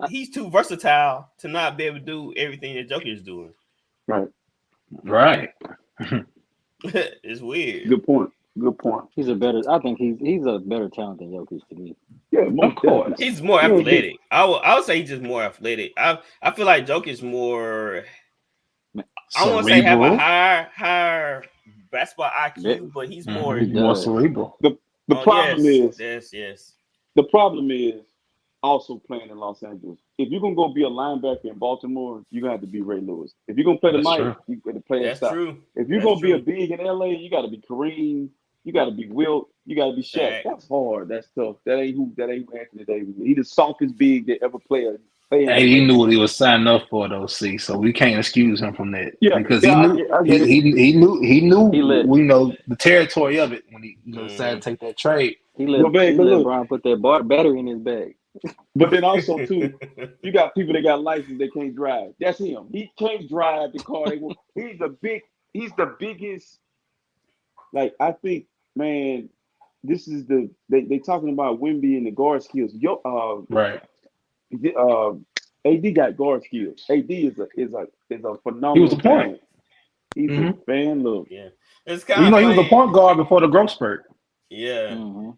He's too versatile to not be able to do everything that Jokic is doing. Right. It's weird. Good point. I think he's a better talent than Jokic to me. Yeah, of course. He's more athletic. I would say he's just more athletic. I feel like Jokic's more. I want to say have a higher basketball IQ, but he's more cerebral. The problem is yes. The problem is also playing in Los Angeles. If you're gonna go be a linebacker in Baltimore, you're gonna have to be Ray Lewis. If you're gonna play the Mike, you got to play that style. True. If you're gonna be a big in LA, you got to be Kareem. You got to be Wilt. You got to be Shaq. That's hard. That's tough. That ain't who Anthony Davis. He the softest big that ever played. Hey, he knew what he was signing up for, though. See, so we can't excuse him from that. Yeah, because he knew. We know the territory of it when he decided to take that trade. He let LeBron put that battery in his bag. But then also too, you got people that got license they can't drive. That's him. He can't drive the car. He's the biggest. Like I think, man, this is they talking about Wemby and the guard skills. Right. AD got guard skills. AD is a phenomenal. He was a point. He's a fan. Look, yeah, it's kind of he was a point guard before the growth spurt. Yeah.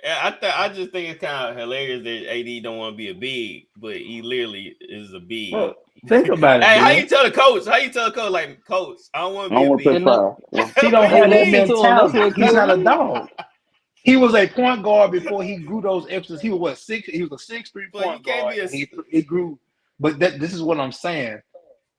I just think it's kind of hilarious that AD don't want to be a big, but he literally is a big. Well, think about it. Hey, how you tell the coach? Like, coach, I don't want to be a big. He don't have that mentality. He's not a dog. He was a point guard before he grew those extras. He was 6'3" point guard. He grew, but this is what I'm saying.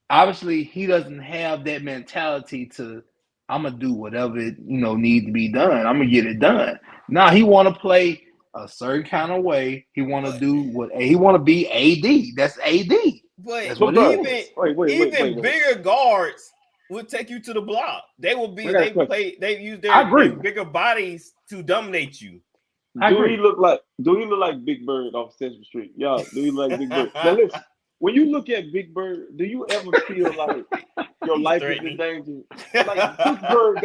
obviously he doesn't have that mentality to I'm gonna do whatever needs to be done. I'm gonna get it done. Now he want to play a certain kind of way. He want to do what he want to be. AD. That's AD. But That's what even it is. even bigger guards would take you to the block. They will be they use their bigger bodies to dominate you. Do he look like Big Bird off Sesame Street? Yeah, do he look like Big Bird? Now listen, when you look at Big Bird, do you ever feel like your life is in danger? Like Big Bird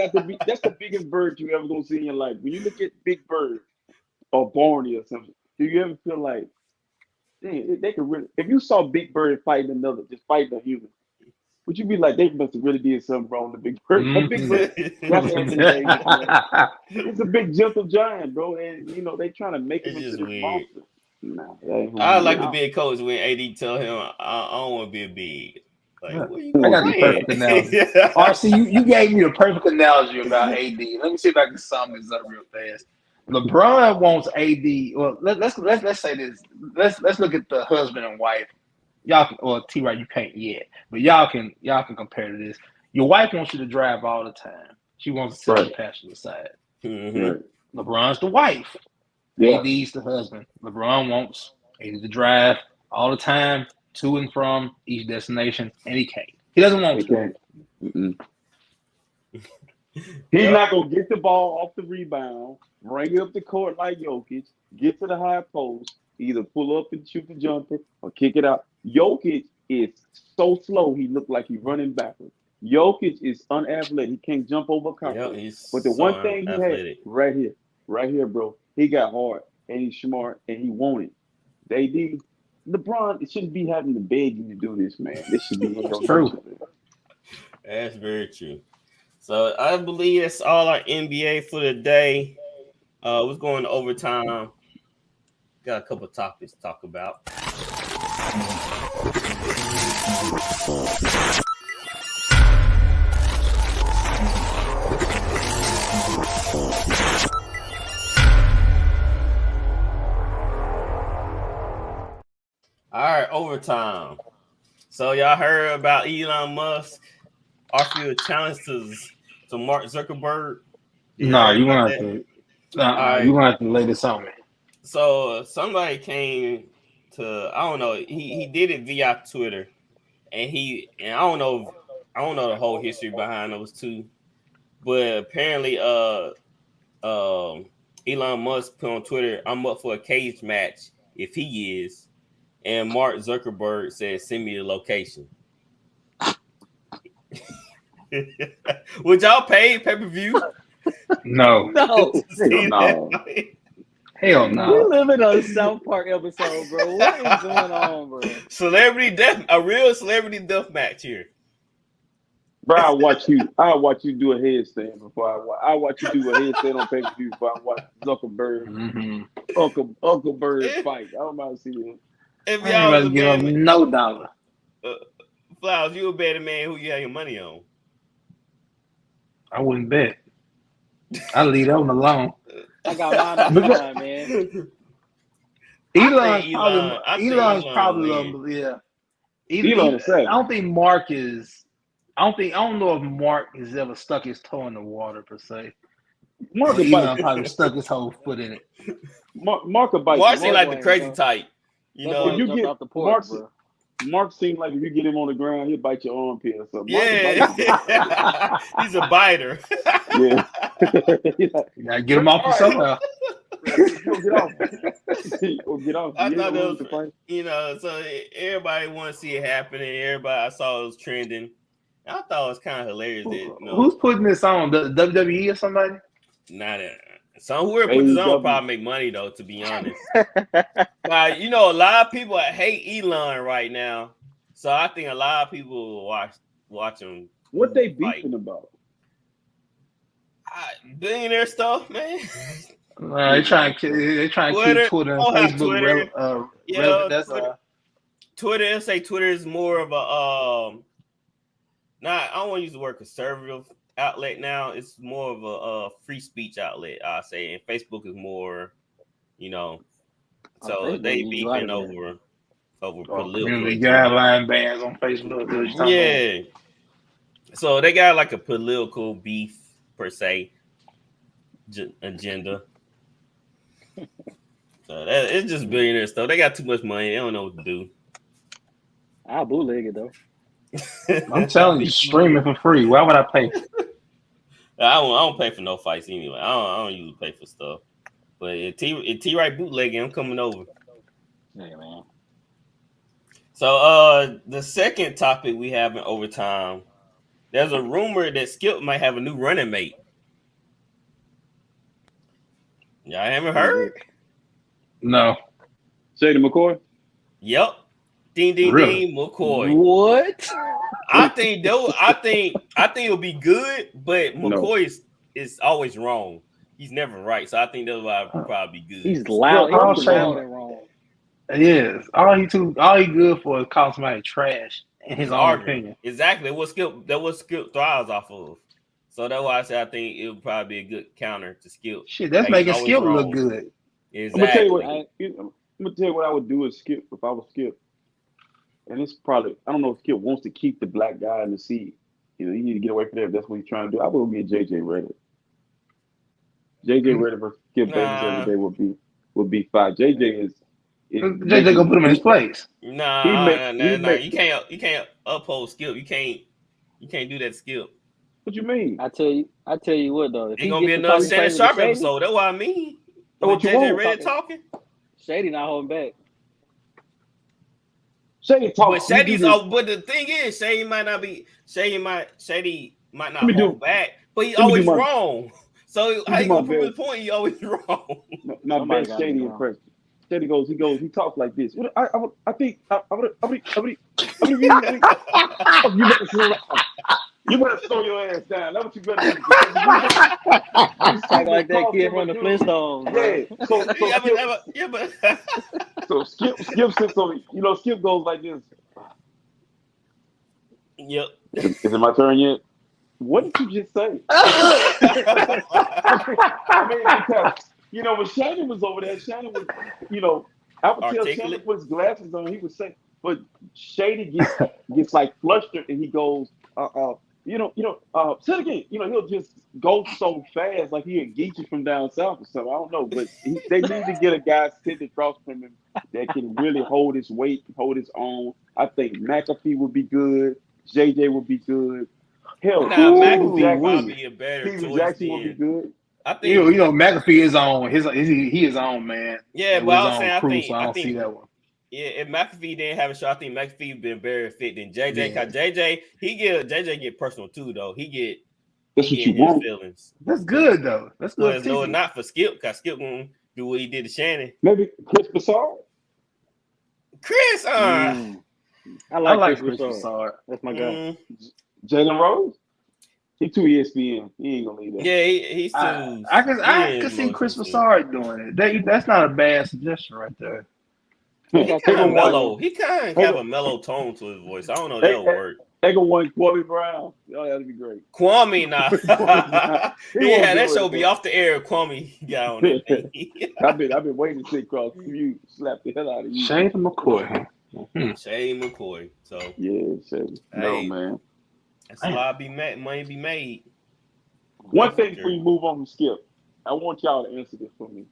that's the biggest bird you ever gonna see in your life. When you look at Big Bird or Barney or something, do you ever feel like, dang, they could really? If you saw Big Bird fighting a human, would you be like, they must have really did something wrong to Big Bird? Big Bird, that's Anthony Davis, man. He's a big gentle giant, bro, and they trying to make him into this monster. Nah, I like to be a coach when AD tell him I don't want to be a big. Like, what you I got the perfect analogy. RC, you gave me the perfect analogy about AD. Let me see if I can sum this up real fast. LeBron wants AD. Well, let's say this. Let's look at the husband and wife. Y'all can, or T-Right, you can't yet, but y'all can compare to this. Your wife wants you to drive all the time. She wants to sit on the passenger side. Mm-hmm. LeBron's the wife. Yeah. AD's the husband. LeBron wants AD to drive all the time to and from each destination, and he can't. He doesn't want to. He's not gonna get the ball off the rebound, bring it up the court like Jokic, get to the high post, either pull up and shoot the jumper or kick it out. Jokic is so slow, he looked like he's running backwards. Jokic is unathletic. He can't jump over contact. But the one thing he had right here, bro, he got hard and he's smart and he wanted. LeBron shouldn't be having to beg you to do this, man. This should be true. That's very true. So I believe that's all our NBA for the day. We're going to overtime. Got a couple topics to talk about. All right, overtime. So y'all heard about Elon Musk offering a challenge to Mark Zuckerberg? No, you want to. You want to lay this on me. So somebody came to, I don't know, he did it via Twitter, and I don't know the whole history behind those two, but apparently Elon Musk put on Twitter, I'm up for a cage match if he is, and Mark Zuckerberg said, send me the location. Would y'all pay pay-per-view? No. Hell no. We live in a South Park episode, bro. What is going on, bro? A real celebrity death match here. Bro, I'll watch you do a headstand before I watch you do a headstand on pay-per-view before I watch Zuckerberg, Uncle Bird fight. I don't mind to see him. If y'all was give him no dollar. Flowers, you a better man who you have your money on. I wouldn't bet. I leave that one alone. I got mine on the line, man. Elon's probably yeah. Elon is sad. I don't think Mark is. I don't know if Mark has ever stuck his toe in the water per se. Elon probably stuck his whole foot in it. Mark a bite. Mark seems like the crazy type. You know, if you get off the porch, Mark seems like if you get him on the ground, he'll bite your armpit or something. Yeah, he's a biter. Yeah, you gotta get him off somewhere. Get off. I thought that was, so everybody want to see it happening. Everybody, I saw it was trending. I thought it was kind of hilarious. Who's putting this on? The WWE or somebody? Not that. So whoever put this on probably make money though, to be honest. But a lot of people hate Elon right now. So I think a lot of people will watch him. What they beefing about? Billionaire stuff, man. They trying to keep Twitter and Facebook relevant. Twitter. Say Twitter is more of a I don't want to use the word conservative outlet now. It's more of a free speech outlet, I say, and Facebook is more, so they beefing over over community political. guideline bans on Facebook. Yeah. So they got like a political beef per se agenda. So it's just billionaire stuff. They got too much money. They don't know what to do. I'll bootleg it though. I'm telling you, streaming for free. Why would I pay? I don't pay for no fights anyway. I don't usually pay for stuff. But if T Right bootlegging, I'm coming over. Yeah, man. So the second topic we have in overtime, there's a rumor that Skip might have a new running mate. Y'all haven't heard? No. Shady McCoy? Yep. Ding Really? McCoy. What? I think it'll be good, but McCoy is always wrong. He's never right. So I think that's why it'll probably be good. He's loud. Well, He's loud and wrong. Yes. All he good for is call somebody trash in his own opinion. Exactly. That was Skip thrives off of. So that's why I said I think it would probably be a good counter to Skip. Shit, that's making Skip look good. Exactly. I'm gonna tell you what I would do is Skip if I was Skip. And it's probably, I don't know if Skip wants to keep the black guy in the seat. You need to get away from that if that's what he's trying to do. I would get JJ Redick. JJ Redick versus Skip Bayless every day would be fine. JJ JJ gonna put him in his place. Nah. You can't uphold Skip. You can't do that to Skip. What you mean? I tell you what though. It's gonna be another Shannon Sharp episode. That's what I mean. With JJ Redick talking. Shady not holding back. Shady talk. But the thing is, Shady might not hold back, but he's always wrong. So how you gonna prove his point? He's always wrong. My best Shady impression. Shady he talks like this. I think you better slow your ass down. That's what you better do. Talk like that kid from the Flintstones. Yeah. So Skip sits on. Skip goes like this. Yep. Is it my turn yet? What did you just say? Because when Shannon was over there, Shannon was, I would tell Shannon put his glasses on. He would say, but Shady gets like flustered, and he goes, say it again. He'll just go so fast, like he'll get you from down south or something. I don't know, but they need to get a guy sitting across from him that can really hold his weight, hold his own. I think McAfee would be good. JJ would be good. Hell, McAfee would be a better choice. Jackson would be good. I think McAfee is on he is on, man. Yeah, but I was saying I don't see that one. Yeah, if McAfee didn't have a shot, I think McAfee been better fit than JJ. Cause JJ get personal too, though. That's what you want. Feelings. That's good though. That's good. But no, not for Skip, cause Skip gonna do what he did to Shannon. Maybe Chris Broussard. I like Chris Broussard. That's my guy. Jalen Rose. He too ESPN. He ain't gonna leave that. Yeah, he's too. I can see Chris Broussard doing it. That's not a bad suggestion right there. He kind of mellow. He kind of have a mellow tone to his voice. I don't know if that'll work. They gonna want Kwame Brown. Oh, that'd be great. Kwame, nah. That show be off the air. Kwame got on that thing. I've been waiting to sit across from you, slap the hell out of you. Shady McCoy. Shady McCoy. So yeah, Shady. No, man. That's a lot money be made. One thing before you move on from Skip, I want y'all to answer this for me.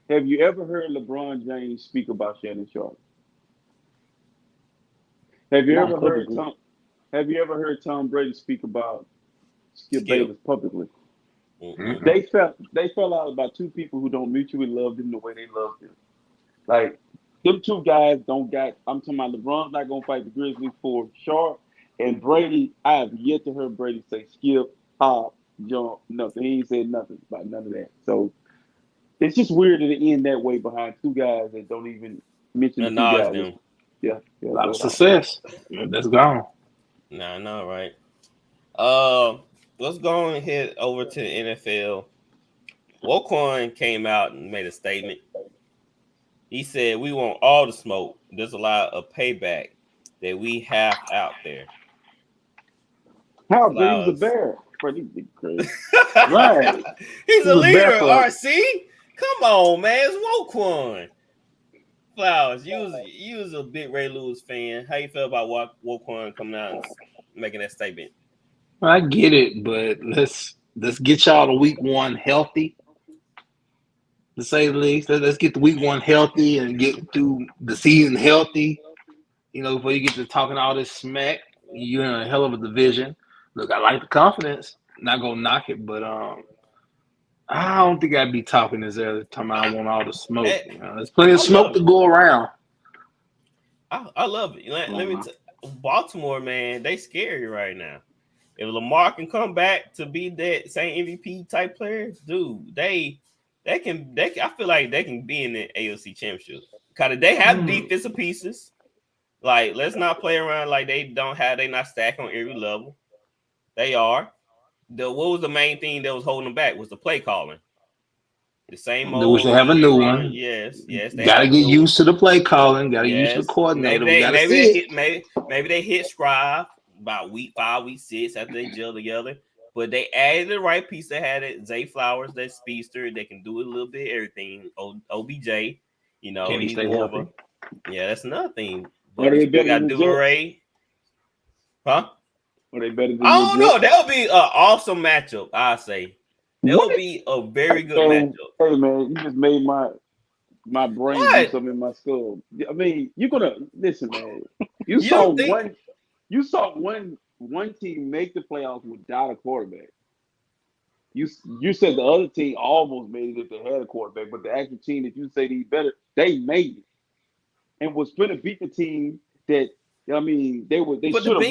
Have you ever heard LeBron James speak about Shannon Sharp? Have you ever heard Tom Brady speak about Skip Bayless publicly? Mm-hmm. They fell out about two people who don't mutually love him the way they loved him. Like them two guys I'm talking about LeBron's not gonna fight the Grizzlies for Sharp, and Brady, I have yet to hear Brady say Skip, hop, jump, nothing. He ain't said nothing about none of that. So it's just weird that it end that way behind two guys that don't even mention the two guys. Them. Yeah, a lot of success. That's gone. No, right. Let's go and head over to the NFL. Woquan came out and made a statement. He said, "We want all the smoke. There's a lot of payback that we have out there." How big is a bear? Pretty big, crazy. Right. He's a leader, RC. Come on, man. It's Woquan. Flowers, you was a big Ray Lewis fan. How you feel about Woquan coming out and making that statement? I get it, but let's get y'all to week one healthy, to say the least. Let's get the week one healthy and get through the season healthy. Before you get to talking all this smack, you're in a hell of a division. Look, I like the confidence. Not gonna knock it, but I don't think I'd be talking this early time. I want all the smoke. There's plenty of smoke to go around. I love it. Let me Baltimore, man, they scary right now. If Lamar can come back to be that same MVP type player, dude, they can. I feel like they can be in the AFC Championship. Cause they have defensive pieces. Like, let's not play around like they not stacked on every level. They are. What was the main thing that was holding them back was the play calling. The same old. Which they have a new one. Yes. Got to get used to the play calling. Got to use the coordinator. Maybe they hit Scribe about week 5, week 6 after they gel together. But they added the right piece. They had it. Zay Flowers, that speedster. They can do a little bit of everything. OBJ, Can he stay healthy? Yeah, that's another thing. But they better than Ray. Huh? Are they better than I don't know. That would be an awesome matchup, I say. That would be a very good matchup. Hey man, you just made my brain do something in my skull. I mean, you're gonna listen, man. You saw one team make the playoffs without a quarterback. You said the other team almost made it if they had a quarterback, but the actual team that you say better, they made it. And was going to beat the team that they should have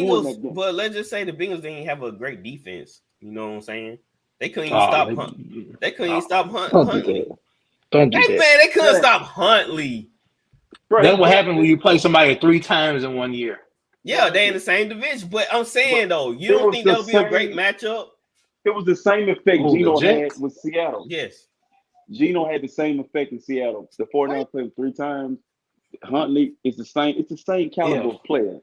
won that game. But let's just say the Bengals didn't have a great defense. You know what I'm saying? They couldn't even stop Hunt. They couldn't even stop Huntley. Don't do that. Man, they couldn't stop Huntley. Right. That's what happened when you play somebody 3 times in 1 year. Yeah, they in the same division. But I'm saying though, you don't think that would be a great matchup? It was the same effect Geno had with Seattle. Yes. Geno had the same effect in Seattle. The 49ers played 3 times. Huntley is the same. It's the same caliber of player.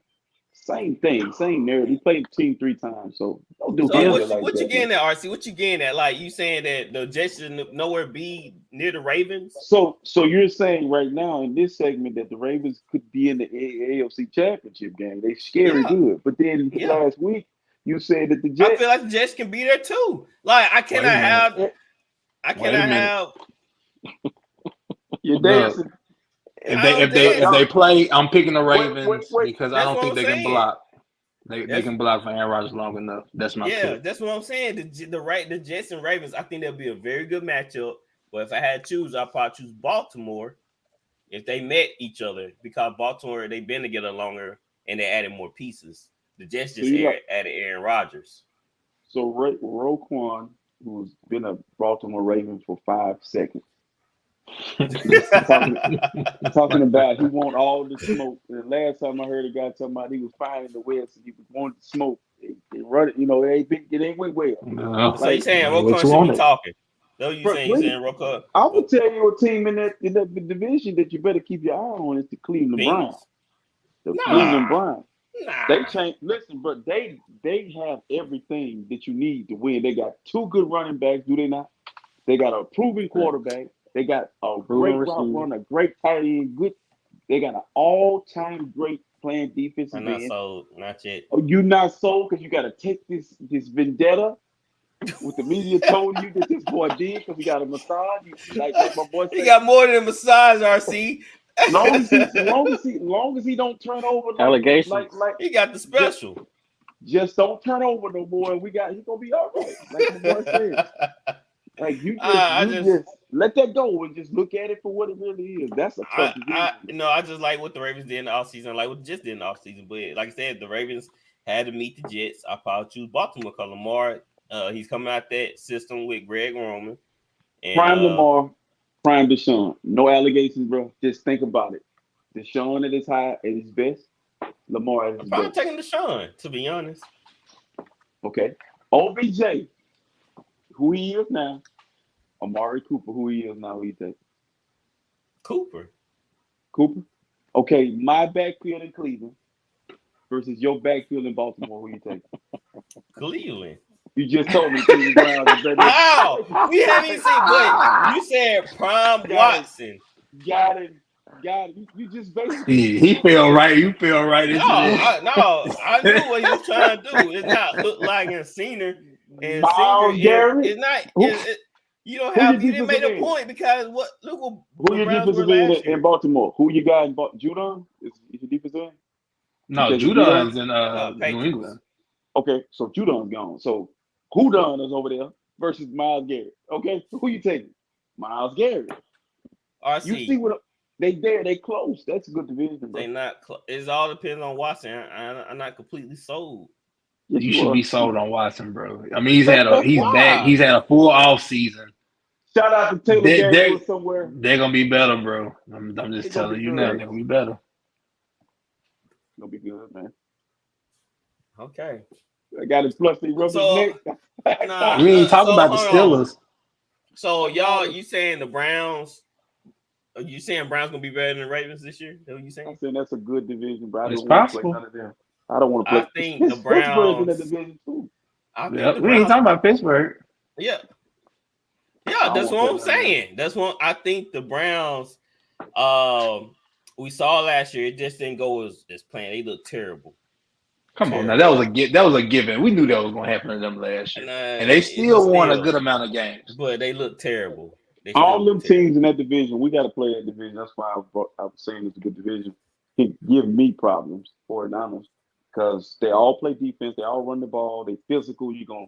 Same thing, same narrative. He played the team 3 times, so don't do what you getting at, RC? What you getting at? Like, you saying that the Jets should nowhere be near the Ravens? So you're saying right now in this segment that the Ravens could be in the AFC Championship game. They scary good, but then last week you said that the Jets. I feel like the Jets can be there too. Like, I cannot have. You're dancing. If they play, I'm picking the Ravens because I don't think they can block. They can block for Aaron Rodgers long enough. That's my pick. That's what I'm saying. The Jets and Ravens, I think that'll be a very good matchup. But if I had to choose, I'd probably choose Baltimore if they met each other, because Baltimore, they've been together longer and they added more pieces. The Jets just added Aaron Rodgers. So Roquan, who's been a Baltimore Ravens for 5 seconds, talking about he want all the smoke. And the last time I heard a guy talking about he was fine in the West and he wanted to smoke. They run it, it ain't went well. No. So you saying Roquan should be talking? No, you saying Roquan? I would tell you a team in that division that you better keep your eye on is the Cleveland Browns. Cleveland Browns. Nah. They changed. Listen, bro, they have everything that you need to win. They got 2 good running backs, do they not? They got a proven quarterback. They got a great route runner, a great tight end, good. They got an all-time great playing defensive end. I'm not sold, not yet. Oh, you're not sold because you got to take this vendetta with the media told you that this boy did because he got a massage. Like my boy said, he got more than a massage, RC. long as he don't turn over allegations. Like he got the special. Just don't turn over no more. He's gonna be all right. Like my boy said. Like you just let that go and just look at it for what it really is. That's a tough division. I just like what the Ravens did in the offseason, like what the Jets did in the offseason. But like I said, the Ravens had to meet the Jets. I probably choose Baltimore because Lamar, he's coming out that system with Greg Roman. And, prime Lamar, prime Deshaun. No allegations, bro. Just think about it. Deshaun at his high, at his best. Lamar at his I'm best. taking Deshaun, to be honest. Okay. OBJ. Who he is now, Amari Cooper, who he is now, who you take? Cooper? Okay, my backfield in Cleveland versus your backfield in Baltimore, who you take? Cleveland. You just told me Cleveland Browns are better. Wow! We haven't even seen, but you said Prime Watson. Got it. got it. You just basically He fell right. You fell right into this. I knew what he was trying to do. It's not hook like and senior and Miles senior. Garrett. It's not. Who- You don't who have. your You didn't make a defensive end? point because what? Look what Who the your Browns were defensive end last year. in Baltimore? Who you got in Judon? Is your defensive end? No, You think Judon's in New Patriots. England. Okay, so Judon's gone. So who done is over there versus Miles Garrett? Okay, who you taking? Miles Garrett. RC. You see what they close. That's a good division, bro. They not. It all depends on Watson. I'm not completely sold. Yes, You should are. be sold on Watson, bro. I mean, he's Why? back. He's had a full off season. Shout out to Taylor Gabriel somewhere. They're gonna be better, bro. I'm just telling you now, they're gonna be better. Gonna be good, man. Okay. I got his plus. He rubbed his neck. Nah, We ain't talking about the hold on. Steelers. So y'all, you saying the Browns? Are you saying Browns gonna be better than the Ravens this year? Is that what you saying? I'm saying that's a good division, but I It's don't want to play possible. none of them. I don't want to play. I think the Pittsburgh's in Browns. that division too. I think Yeah, the we ain't Browns. talking about Pittsburgh. Yeah, I that's don't what I'm want that. saying. That's what I think the Browns. We saw last year. It just didn't go as planned. They look terrible. Come on, now that was a given. We knew that was gonna happen to them last year, and they still won a good amount of games. But they look terrible. All them teams in that division, we got to play that division. That's why I was saying it's a good division. It give me problems for Niners because they all play defense. They all run the ball. They physical. You're gonna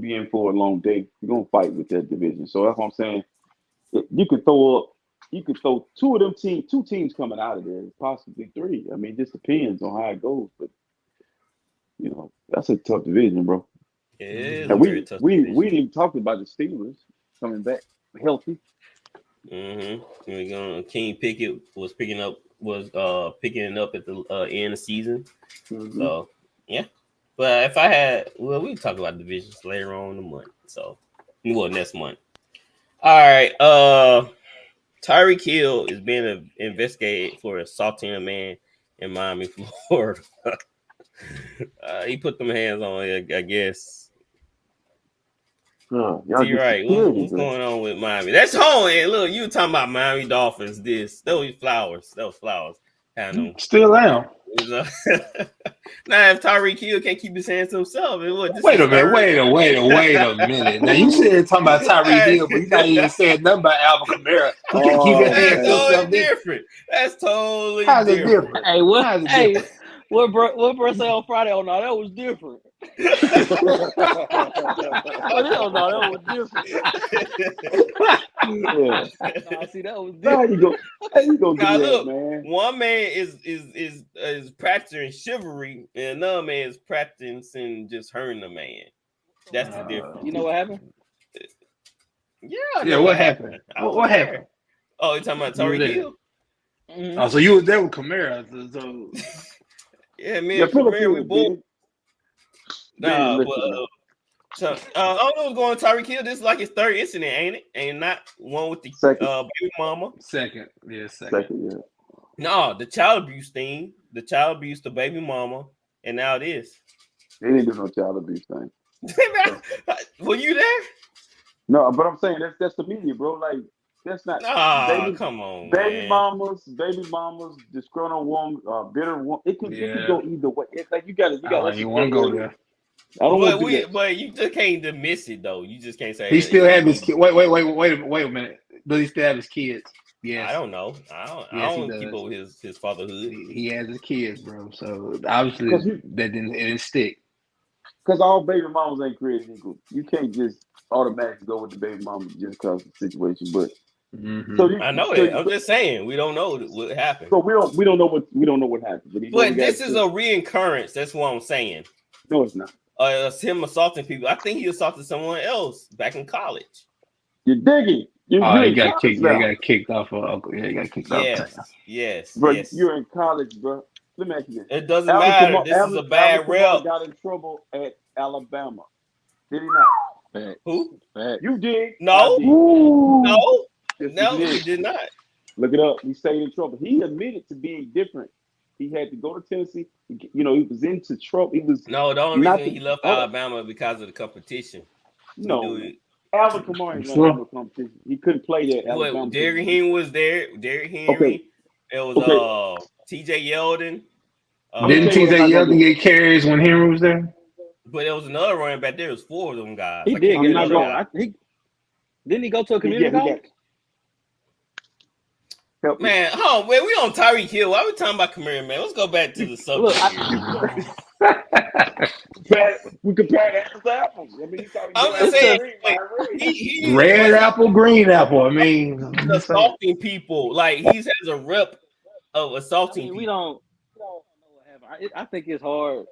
be in for a long day. You're gonna fight with that division. So that's what I'm saying. You could throw two teams coming out of there, possibly three. I mean, it just depends on how it goes. But that's a tough division, bro. It is and a very tough division. we didn't even talk about the Steelers coming back healthy. Mm-hmm. We're gonna King Pickett was picking it up at the end of the season. Mm-hmm. So yeah. But if I had, we can talk about divisions later on in the month. So next month. All right. Tyreek Hill is being investigated for assaulting a man in Miami, Florida. He put them hands on it, I guess. You're right. What's going on with Miami? That's home. And look, you were talking about Miami Dolphins. That was Flowers. I know. Still am. Now, if Tyreek Hill can't keep his hands to himself, wait a minute. Now you said talking about Tyreek Hill, but you're not even saying nothing about Alvin Kamara. He can keep his hands to himself. Different. That's totally How's it different. different? Hey, what bro say on Friday? Oh no, that was different. Oh no, that was different. Yeah. See, that was different. How you go now, look, man? One man is practicing chivalry, and another man is practicing just hurting the man. That's the difference. You know what happened? Yeah. What happened? What happened? Oh, you're talking about Tyreek Hill? Mm-hmm. Oh, so you were there with Kamara. So. Yeah, man. Kamara, we both. Nah, but I don't know what's going on Tyreek Hill. This is like his third incident, ain't it? And not one with the baby mama. Second. Yeah. No, the child abuse thing. The child abuse, the baby mama, and now this. They didn't do no child abuse thing. Were you there? No, but I'm saying that's the media, bro. Like that's not. Come on, baby mamas, disgruntled woman, bitter woman. It can go either way. It's like you got. You want to go there? I don't want to. But you just can't dismiss it though. You just can't say he still have his kids. Wait a minute. Does he still have his kids? Yes. I don't know. I don't keep up with his fatherhood. He has his kids, bro. So obviously it didn't stick. Because all baby mamas ain't created equal. You can't just automatically go with the baby mama just because of the situation. But I know it. I'm just saying we don't know what happened. So we don't know what happened. But this is a reoccurrence. That's what I'm saying. No, it's not. It's him assaulting people. I think he assaulted someone else back in college. You're digging. He got kicked. Yeah, he got kicked off. He got kicked off. Yes. Bro, you're in college, bro. Let me ask you this. It doesn't matter. This is a bad rep. Got in trouble at Alabama. Did he not? Who? You did. No. No. Yes, No, he did not. Look it up. He stayed in trouble. He admitted to being different. He had to go to Tennessee. He was into trouble. He was the only reason he left Alabama because of the competition. No. Alvin Kamara ain't gonna have no competition. He couldn't play that. Alabama. What, Derrick Henry was there. Derrick Henry. Okay. It was T.J. Yeldon. Didn't T.J. Yeldon get carries when Henry was there? But there was another running back there. It was 4 of them guys. He did get another guy. Didn't he go to a community college? Man, we on Tyreek Hill. Why are we talking about Kamara, man? Let's go back to the subject. We compare apples to apples. I mean, I'm just saying, red apple, green apple. I mean, assaulting people. Like, he has a rep of assaulting people. We don't know what happened. I think it's hard.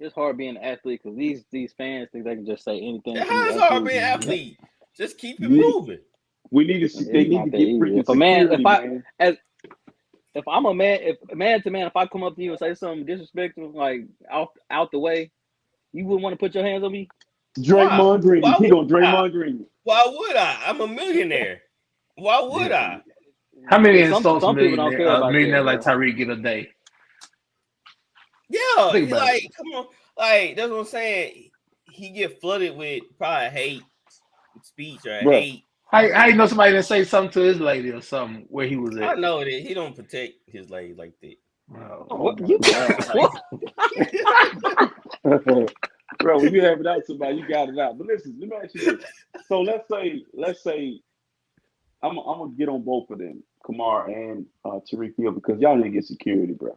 It's hard being an athlete because these fans think they can just say anything. How is it hard being an athlete? Just keep it moving. We need to see. They need to get freaking security, if I'm a man, if man to man, if I come up to you and say something disrespectful, like out the way, you wouldn't want to put your hands on me. Draymond Green, he gonna Draymond Green. Why would I? I'm a millionaire. Why would I? How many insults a millionaire like Tyreek get a day? Yeah, like come on, like that's what I'm saying. He get flooded with probably hate speech or hate. How you know somebody didn't say something to his lady or something where he was at? I know that he don't protect his lady like that. Bro, when you have it out somebody, you got it out. But listen, let me ask you this. So let's say I'm gonna get on both of them, Kamar and Tyreek Hill, because y'all need to get security, bro.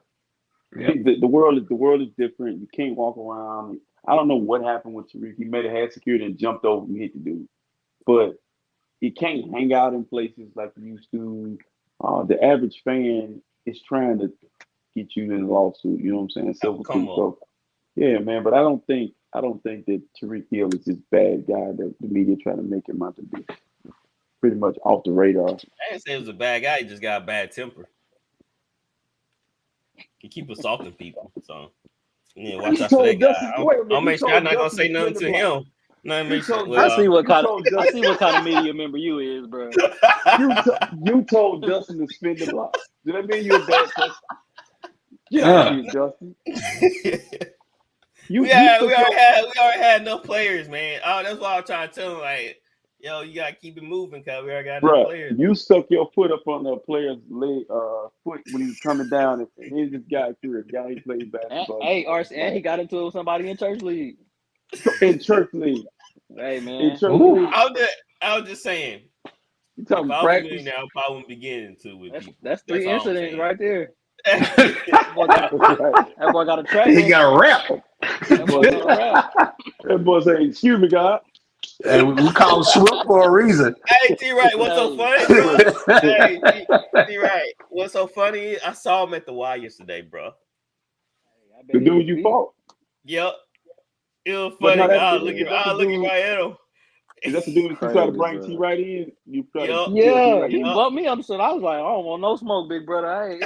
Yep. The world is different. You can't walk around. I don't know what happened with Tyreek. He may have had security and jumped over and hit the dude, but you can't hang out in places like you used to. The average fan is trying to get you in a lawsuit. You know what I'm saying? So yeah, man. But I don't think that Tyreek Hill is this bad guy that the media trying to make him out to be. Pretty much off the radar. I didn't say he was a bad guy. He just got a bad temper. He keep assaulting people. So watch out for that guy. I'll make sure I'm not gonna say nothing to him. I see what kind of media member you is, bro. You told Dustin to spin the block. Did that mean you're a bad person? Yeah, Dustin. We already had enough players, man. Oh, that's why I'm trying to tell him, like, yo, you gotta keep it moving, cause we already got enough players. You stuck your foot up on the player's leg, foot when he was coming down, and he just got through it. Guy, he played basketball. Hey, RC, and he got into it with somebody in church league. In church league. Hey, man. In church league. I was just saying. You talking practice? Now, I wouldn't be getting into it with people. That's 3 incidents right there. That boy got a track. He got a rap. That boy say, "Excuse me, God." Hey, we call him Swift for a reason. Hey, T-Right, what's so funny? Hey, T-Right, what's so funny? I saw him at the Y yesterday, bro. The dude you fought? Yep. It was funny. I was looking right at him. Is that the dude that you try to bring T-Right in? You try he bumped me up, so I was like, I don't want no smoke, big brother. I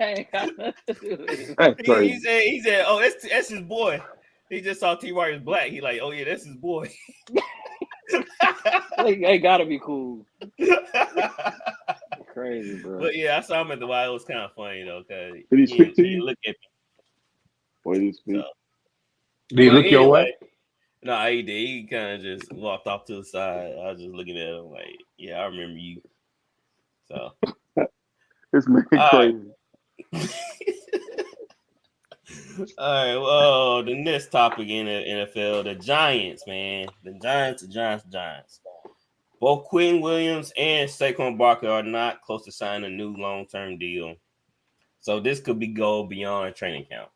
ain't got nothing to do with it. He said, oh, that's his boy. He just saw T-Right was black. He like, oh yeah, that's his boy. They gotta be cool. Crazy, bro. But yeah, I saw him at the Y. It was kind of funny though, cause did he speak to you? Look at me. What did he speak? So, did he look your way? No, he did. He kind of just walked off to the side. I was just looking at him like, yeah, I remember you. So it's crazy. All right, well, the next topic in the NFL, the Giants, man. The Giants. Both Quinn Williams and Saquon Barkley are not close to signing a new long-term deal. So this could go beyond training camp.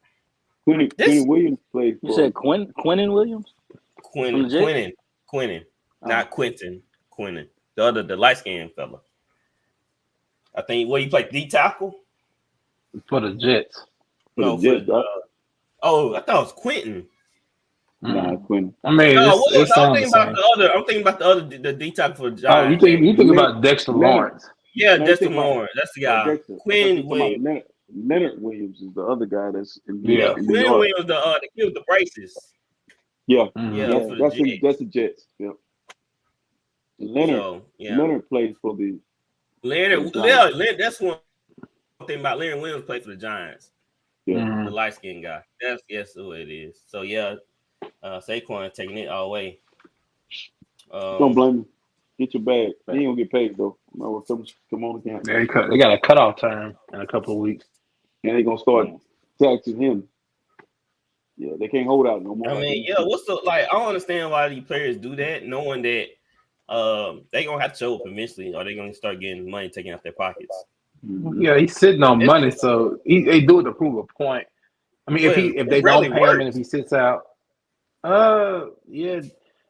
Quinn Williams played for... You said Quinnen Williams? Quinnen. Not Quentin. Quinnen. The light-skinned fella. I think, he played D tackle? For the Jets. No, I thought it was Quentin. Nah, Quentin. I mean, I'm thinking about the other the D tackle for the Giants. You think about Dexter Lawrence? Yeah, Dexter Lawrence. That's the guy. Quinn Williams. Leonard Williams is the other guy that's in Quinn Williams, the kid with the braces. Yeah, mm-hmm. That's the Jets. Yeah. Leonard plays for the Leonard. That's one thing about Leonard Williams played for the Giants. Yeah, the light skinned guy. That's who it is. So yeah, Saquon taking it all the way. Don't blame him. Get your bag. He ain't gonna get paid though. No, come on again. Yeah, they got a cutoff time in a couple of weeks. And they gonna start taxing him. Yeah, they can't hold out no more. I mean, what's the like? I don't understand why these players do that, knowing that they gonna have to show up eventually, or they gonna start getting money taken out their pockets. Mm-hmm. Yeah, he's sitting on money, so they do it to prove a point. I mean, if they don't pay him and if he sits out, yeah.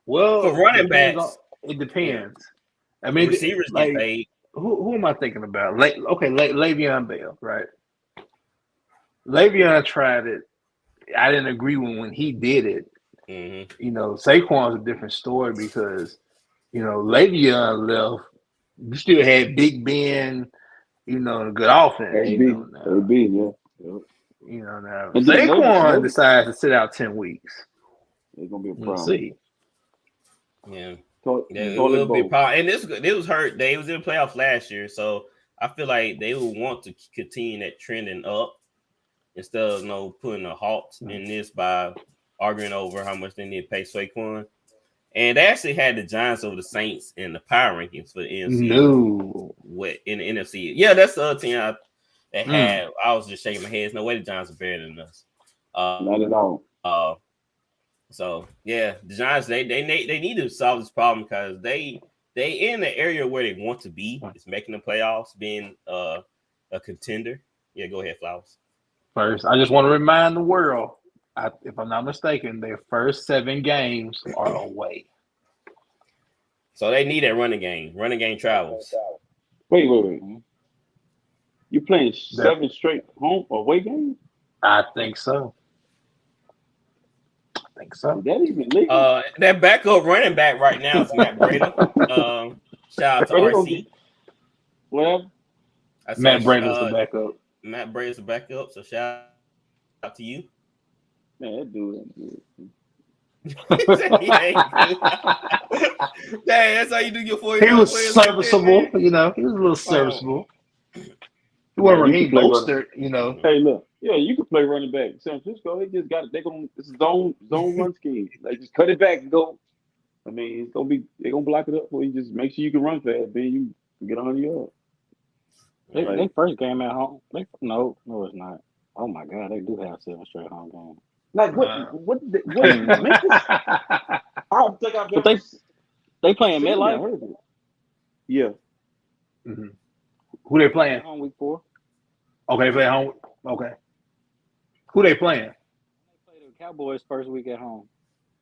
Well, for running backs, it depends. I mean, receivers like, get paid. Who am I thinking about? Le'Veon Bell, right? Le'Veon tried it. I didn't agree when he did it. Mm-hmm. You know, Saquon's a different story because, you know, Le'Veon left. You still had Big Ben, you know, a good offense. AB, yeah. You know, now And Saquon decides to sit out 10 weeks. It's gonna be a problem. We'll see. Yeah. It will be a problem. And this was hurt. They was in the playoffs last year, so I feel like they would want to continue that trending up instead of putting a halt in this by arguing over how much they need to pay Saquon. And they actually had the Giants over the Saints in the power rankings for the NFC. No. In the NFC. Yeah, that's the other team that had. I was just shaking my head. There's no way the Giants are better than us. Not at all. So yeah, the Giants they need to solve this problem because they in the area where they want to be is making the playoffs, being a contender. Yeah, go ahead, Flowers. First, I just want to remind the world, if I'm not mistaken, their first 7 games are away. So they need that running game. Running game travels. Wait. You playing 7 straight home away games? I think so. That even legal? That backup running back right now is Matt Breda. Shout out to RC. Well, Matt Breda's the backup. Matt Breda's the backup. So shout out to you. Man, that dude ain't good. Dang, that's how you do your 40. He was serviceable, you know. He was a little serviceable. He wasn't Raheem Mostert, you know. Hey, look, you can play running back. San Francisco, they just got it. It's a zone run scheme. They just cut it back and go. I mean, they're gonna block it up for you. Just make sure you can run fast, then you can get on your. They first game at home. No, it's not. Oh my God, they do have 7 straight home games. Like what? I don't think I've ever. They playing MetLife. Yeah. Mm-hmm. Who they playing? Home week 4. Okay, they play home. Okay. Who they playing? They play the Cowboys first week at home.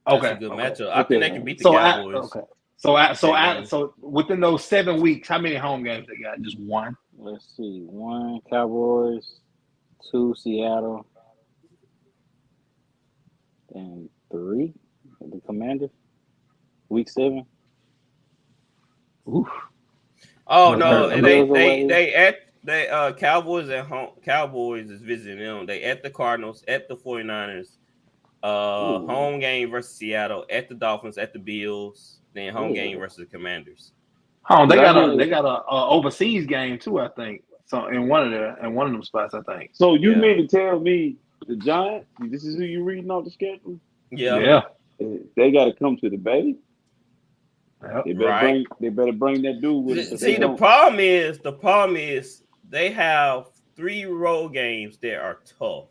Okay, that's a good matchup. I think they can beat the Cowboys. So within those 7 weeks, how many home games they got? Just 1. Let's see. 1 Cowboys, 2 Seattle, and 3 the Commanders. Week 7. Oof. Oh no, they Cowboys at home. Cowboys is visiting them. They at the Cardinals, at the 49ers. Home game versus Seattle, at the Dolphins, at the Bills, then home game versus the Commanders. Oh, they got a overseas game too, I think. So in one of them spots, I think. So you mean to tell me the Giants? This is who you reading off the schedule? Yeah. They got to come to the Bay. Yep. They better bring that dude with us. See, the problem is they have 3 road games that are tough.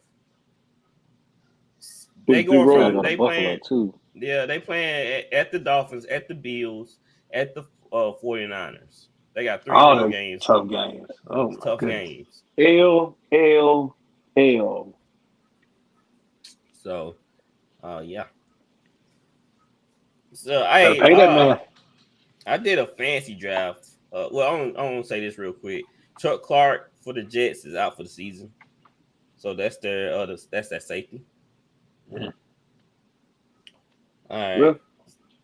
They playing 2. Yeah, they playing at the Dolphins, at the Bills, at the 49ers. They got 3 road games. Tough games. Oh, tough games. L. So, yeah. So pay that man. I did a fancy draft. I want to say this real quick. Chuck Clark for the Jets is out for the season, so that's their that's that safety. Mm-hmm. All right. Well,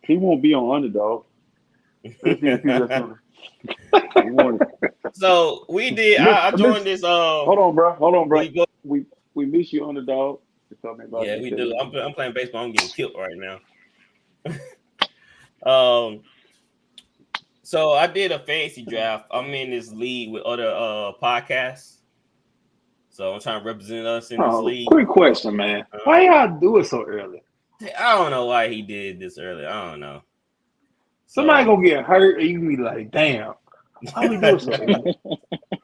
he won't be on underdog. So we did. I joined this. Hold on, bro. We miss you, underdog. Yeah, we do. I'm playing baseball. I'm getting killed right now. So I did a fantasy draft. I'm in this league with other podcasts. So I'm trying to represent us in this league. Quick question, man. Why y'all do it so early? I don't know why he did this early. I don't know. Somebody gonna get hurt, and you be like, "Damn, how we doing something?"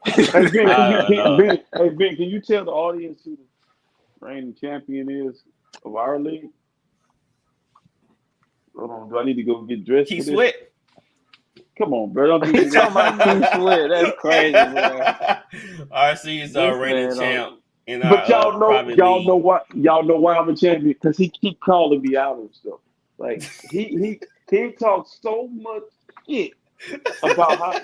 Hey, know. Ben, can you tell the audience who the reigning champion is of our league? Hold on, do I need to go get dressed Keith for this? Sweat. Come on, bro. Don't do He's talking about Keith Sweat. That's crazy, bro. RC is our This reigning man, champ in But our private league. know why I'm a champion, because he keep calling me out and stuff. Like he talks so much shit about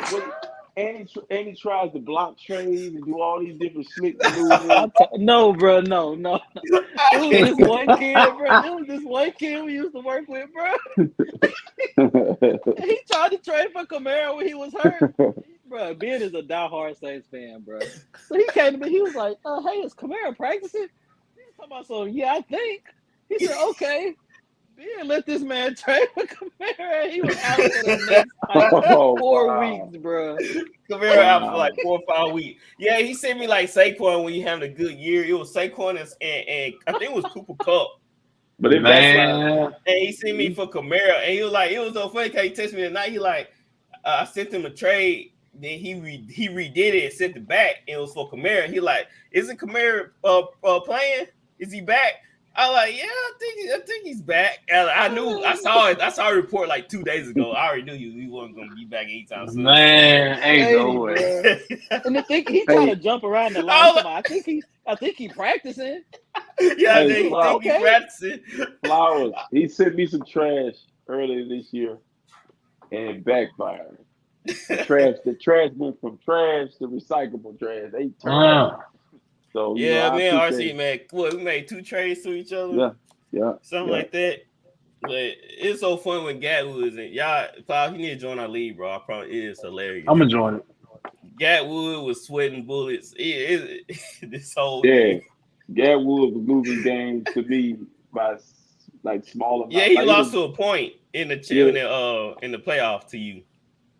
and he tries to block trades and do all these different slick maneuvers. No, bro, no. It was this one kid, bro. It was this one kid we used to work with, bro. He tried to trade for Kamara when he was hurt. Bro, Ben is a diehard Saints fan, bro. So he came to me, he was like, hey, is Kamara practicing? He was talking about, so yeah, I think. He said, okay. Ben let this man trade for Kamara. He was out for the next like, 4 weeks, bro. Kamara out for like 4 or 5 weeks. Yeah, he sent me like Saquon when he having a good year. It was Saquon and I think it was Cooper Kupp. But it Man, And he sent me for Kamara, and he was like, it was so funny because he texted me tonight. He like, I sent him a trade, then he redid it and sent it back, and it was for Kamara. He like, isn't Kamara playing? Is he back? I like, yeah, I think he's back. And I knew, I saw a report like 2 days ago. I already knew he wasn't gonna be back anytime soon. man, ain't no way. And the thing he trying to jump around the line. I think he practicing. Yeah, I Hey, think okay. he practicing. Flowers. He sent me some trash earlier this year, and it backfired. The trash went from trash to recyclable trash. They turned. So yeah, man, RC, man, what, we made 2 trades to each other. Yeah, something like that. But it's so fun when Gatwood is in. Y'all, Paul, you need to join our league, bro. I probably is hilarious. I'm enjoying it. Gatwood was sweating bullets. This whole Gatwood was losing games to me by like small amounts. Yeah, he lost to a point in the playoff to you.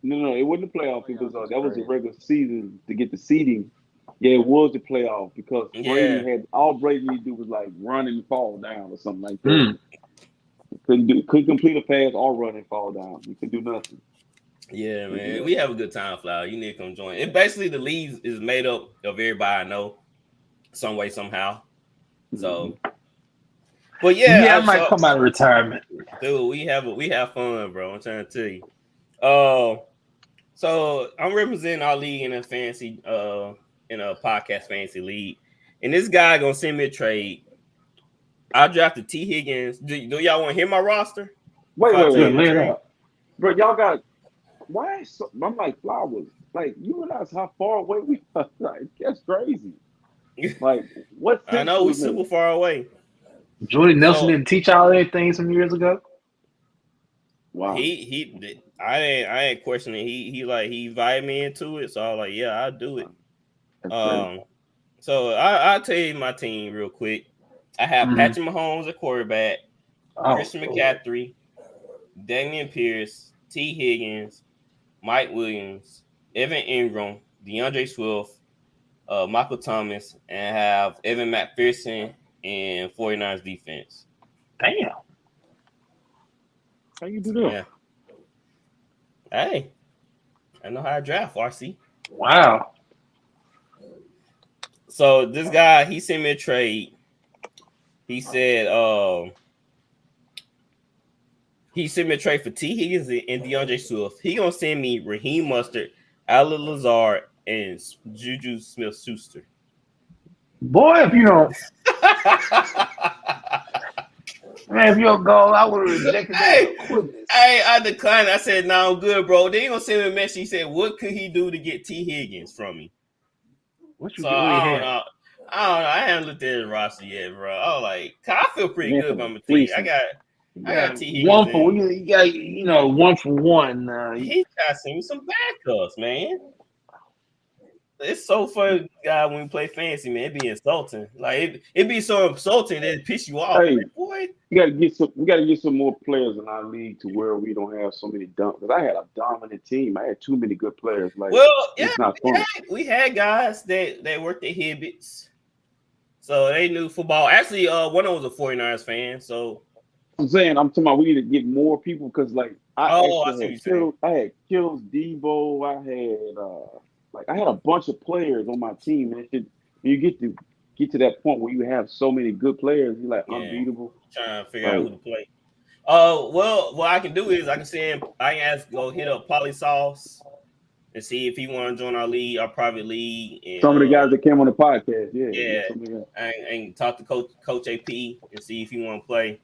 No, it wasn't the playoff. It was that was the regular season to get the seeding. Yeah, it was the playoff because Brady had all Brady needed to do was like run and fall down or something like that. Couldn't complete a pass or run and fall down. He could do nothing. Yeah, man, we have a good time, Flower. You need to come join. And basically, the league is made up of everybody I know, some way, somehow. So, but yeah, I might come out of retirement. Dude, we have fun, bro. I'm trying to tell you. So I'm representing our league in a podcast fantasy league, and this guy gonna send me a trade. I drafted T. Higgins. Do y'all want to hear my roster? Wait, lay it out, bro. Y'all got why? I'm like Flowers. Like you realize how far away we are? Like that's crazy. Like what? I know we super far away. Jordy Nelson didn't teach y'all anything some years ago. Wow. I ain't questioning. He invited me into it, so I was like, yeah, I'll do it. So I'll tell you my team real quick. I have Patrick Mahomes at quarterback, Christian McCaffrey, Damian Pierce, T. Higgins, Mike Williams, Evan Ingram, DeAndre Swift, Michael Thomas, and have Evan McPherson and 49ers defense. Damn. How you do that? Yeah. Hey, I know how to draft, RC. Wow. So this guy, he sent me a trade. He said, he sent me a trade for T. Higgins and DeAndre Swift. He gonna send me Raheem Mostert, Alan Lazard, and Juju Smith-Schuster. Boy, if you don't, man, if you don't go, I would have rejected that. Hey, I declined. I said, "No, I'm good, bro." Then he gonna send me a message. He said, "What could he do to get T. Higgins from me?" What you so I don't know. I haven't looked at his roster yet, bro. I was like, I feel pretty good about my team. I got T. Higgins. One for you got, 1 for 1. He got send me some backups, man. It's so fun, guy. When we play fantasy, man, it be insulting. Like it be so insulting that it piss you off. Hey, like, boy, we gotta get some more players in our league to where we don't have so many dump. Because I had a dominant team. I had too many good players. Like, it's not fun. We had guys that worked their habits, so they knew football. Actually, one of them was a 49ers fan, so I'm saying I'm talking about we need to get more people because like I I actually see had what you're saying. I had Kills, Debo, I had a bunch of players on my team, and you get to that point where you have so many good players, you're like Yeah. unbeatable. Trying to figure out who to play. Well, what I can do is I can go hit up Polysauce and see if he want to join our league, our private league. And, Some of the guys that came on the podcast, yeah, some of the guys. and talk to Coach AP and see if he want to play.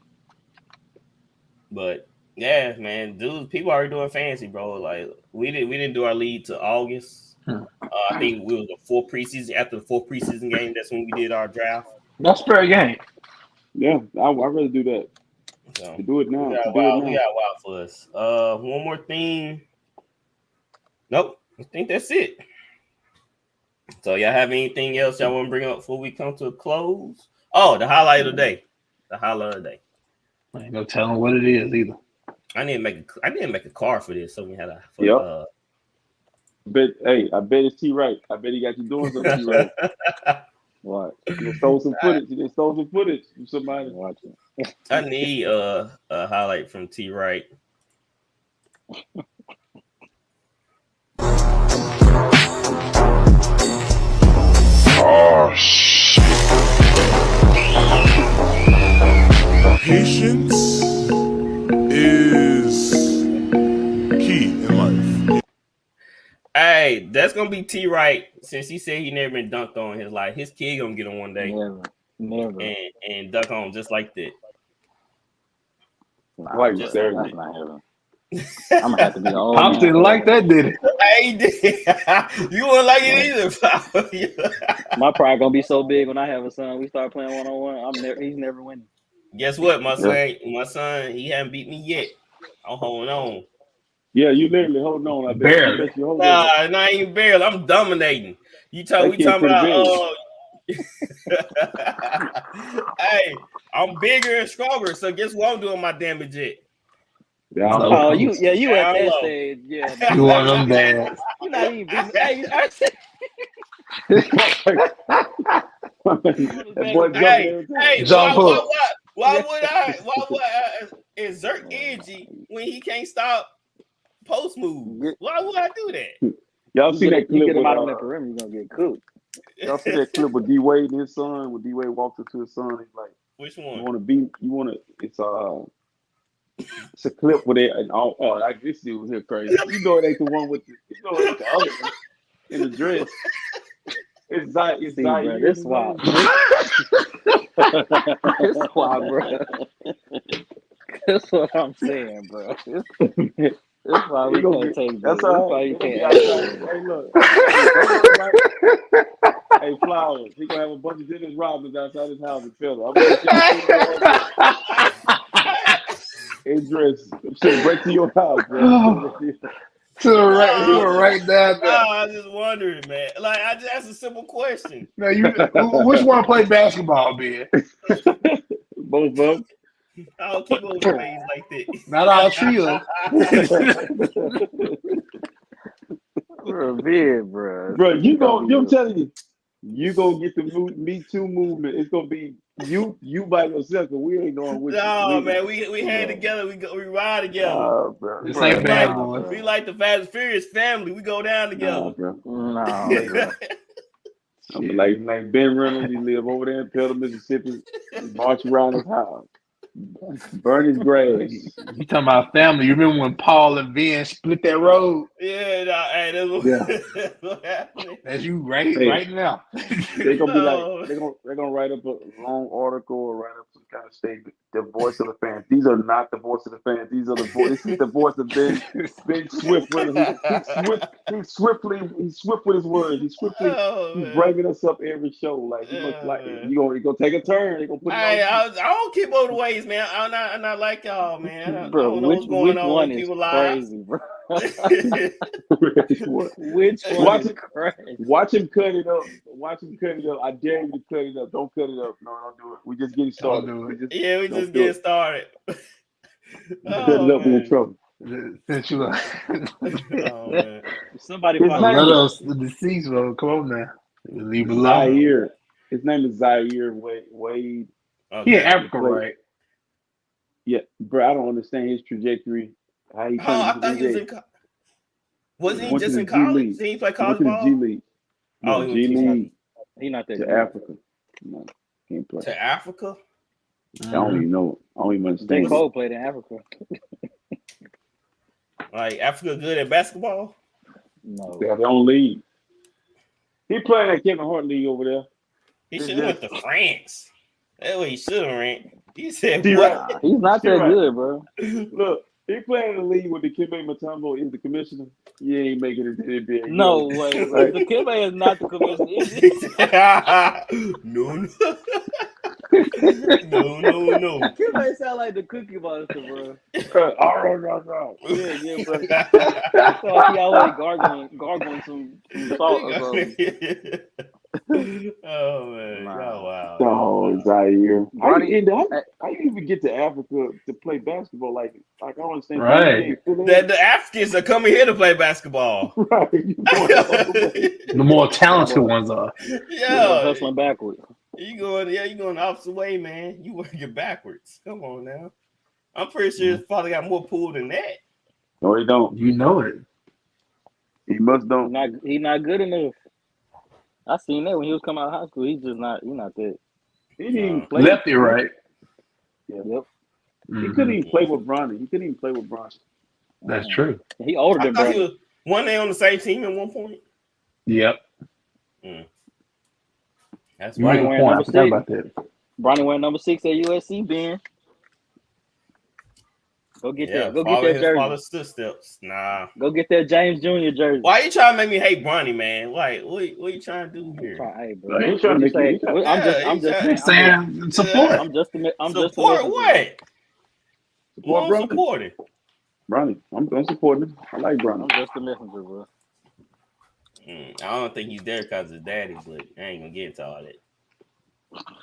But yeah, man, dude, people already doing fancy, bro. Like we didn't do our league till August. I think we was the fourth preseason. After the fourth preseason game, that's when we did our draft. That's fair game. Yeah, I'd rather do that. So To do it now. We got a while for us. One more thing. Nope, I think that's it. So y'all have anything else y'all want to bring up before we come to a close? Oh, the highlight of the day. I ain't no telling what it is either. I need to make a card for this, so we had a. I bet it's T Right. I bet he got you doing something, T Right. What? You stole some footage. You stole some footage from somebody. Watching. I need a highlight from T Right. Oh, shit. Patience is key in life. Hey, that's gonna be T Right, since he said he never been dunked on in his life. His kid gonna get on one day. Never. And dunk on just like that. Like that's Saturday. not happening. I'm gonna have to be the old. Pops didn't like that, did it? Hey, you wouldn't like it either. My pride gonna be so big when I have a son. We start playing 1-on-1. He's never winning. Guess what, my son, he hasn't beat me yet. I'm holding on. Yeah, you literally holding on. I bet. Barely. I bet you holding on. Nah, I ain't barely. I'm dominating. We talking about. Hey, I'm bigger and stronger. So guess what I'm doing my damage at? Yeah, Oh, you at that stage, yeah. You want them bad. You're not even beating. Hey, that boy why would I exert energy when he can't stop post moves? Why would I do that? Y'all see that clip? You get him out on that perimeter, you're gonna get cooked. Y'all see that clip with D Wade and his son? When D Wade walks up to his son, he's like, "Which one? It's a clip with it, and like this dude was here crazy. You know it ain't the one with the other one in the dress. It's Zaire. It's wild. It's wild, bro. That's what I'm saying, bro. That's why we can't take. That's why you can't. Hey, look. Hey, Flowers. He gonna have a bunch of Dennis Robbins outside his house in Philly. Idris, shit, break to your house, bro. To the right down there. I was just wondering, man. Like, I just asked a simple question. Now, which one play basketball, Ben? Both of them. I don't keep on playing like that. Not all trio. Bro. Bro, I'm telling you, you gonna get the Me Too movement. It's gonna be you by yourself, because we ain't knowing which. No, man, we hang together. We ride together. This ain't bad, boy. We like the Fast and Furious family. We go down together. No, I'm like Ben Reynolds. He live over there in Pelham, Mississippi. March around his house. Burn his grass. You talking about family? You remember when Paul and Ben split that road? Yeah, that's what happened. That's you right now. They're gonna be like they're gonna write up a long article or write up some kind of statement. The voice of the fans. These are not the voice of the fans. These are the voice. This is the voice of Ben Swift. He's swift with his words. He's bringing us up every show. Like he looks like you gonna take a turn. They gonna put. I don't keep over the ways, man. I'm not like y'all, man. I bro, don't know what's going on in people's lives. Bro. Which one is crazy? Watch him cut it up. Watch him cut it up. I dare you to cut it up. Don't cut it up. No, don't do it. We just getting started. We just getting started. Cut it up in trouble. Since you man. Somebody the deceased, bro. Come on now. Leave it alone. Zaire. His name is Zaire Wade. Okay. He in Africa, right? Yeah, bro, I don't understand his trajectory. How he Oh, turned I into thought he was NBA. in. Wasn't he Went to just the in G college? League. Did he play He went college to the G ball? League. Oh, No, he went G to League He not that to good. Africa. No, can't play. to Africa. I don't even know. I don't even J. understand it. Cole played in Africa. Like Africa good at basketball? No. They have their own league. He playing that Kevin Hart league over there. He It's should have went just- to France. That's what he should have went. He said, T-Right. "What?" Nah, he's not that You're right. good, bro. Look, he playing in the league with the Dikembe Mutombo is the commissioner. You ain't making it to the NBA. No way, bro. Right. The Kimbe is not the commissioner. Is he? No. No. Kimbe sound like the Cookie Monster, bro. Oh, Yeah, bro. So like he always gargling some salt or something. Oh man, Nah. y'all wow. Oh, Zaire. How Bronny- you even get to Africa to play basketball? Like I don't understand. Right. The Africans are coming here to play basketball. Right. You going all the way. The more talented ones are. Yeah, Hustling backwards. you going the opposite way, man. You working backwards. Come on now. I'm pretty sure his father got more pool than that. No, he don't. You know it. He must don't. He not good enough. I seen that when he was coming out of high school. He's not that. He didn't even play. Lefty, right? Yep. He couldn't even play with Bronny. He couldn't even play with Bronny. That's true. He older I than thought bro. he was one day on the same team at one point. Yep. That's You make right. a wearing point. I number forgot 6. about that. Bronny wearing number 6 at USC, Ben. Go get that. Go get follow that his jersey. father's footsteps. Nah. Go get that James Jr. jersey. Why you trying to make me hate Bronny, man? Like, what you trying to do here? Hey, bro. He ain't trying to make say, you. I'm just Saying support. I'm just a Support messenger. what? Support No Bronny. supporting. Bronny. I'm supporting him. I like Bronny. I'm just a messenger, bro. I don't think he's there because his daddy, but I ain't gonna get into all that.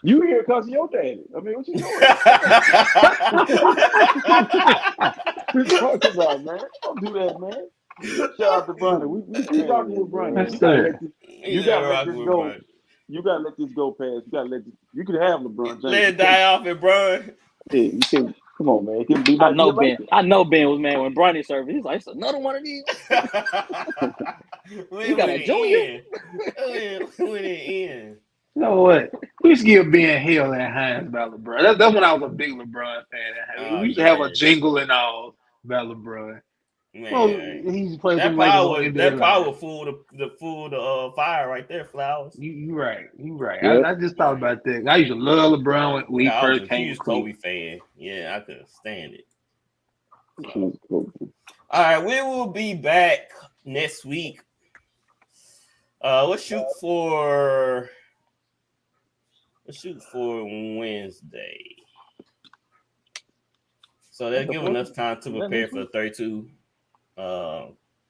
You here because of your daddy. I mean, what you doing? What you talking about, man? Don't do that, man. Shout out to Bronny. We rocking with Bronny. That's it. You gotta let this go. You gotta let this go past. You gotta let this. You can have LeBron James. Let it die off at Bron. Yeah, you can. Come on, man. It can be I know like Ben. that. I know Ben was mad when Bronny served. He's like, it's another one of these. You got a junior? When it ends. You know what? We used to give Ben hell and Hines about LeBron. That's when I was a big LeBron fan. We used to have a jingle and all about LeBron. Man, Well, he used to play that some Lakers on power, NBA that Live. power fooled the fire right there, Flowers. You right. You right. Yep. I just thought about that. I used to love LeBron when he I was first a came huge to Kobe Cleveland. fan. Yeah, I couldn't stand it. Cool. All right, we will be back next week. Let's shoot for Wednesday. So they're giving us time to prepare for the 32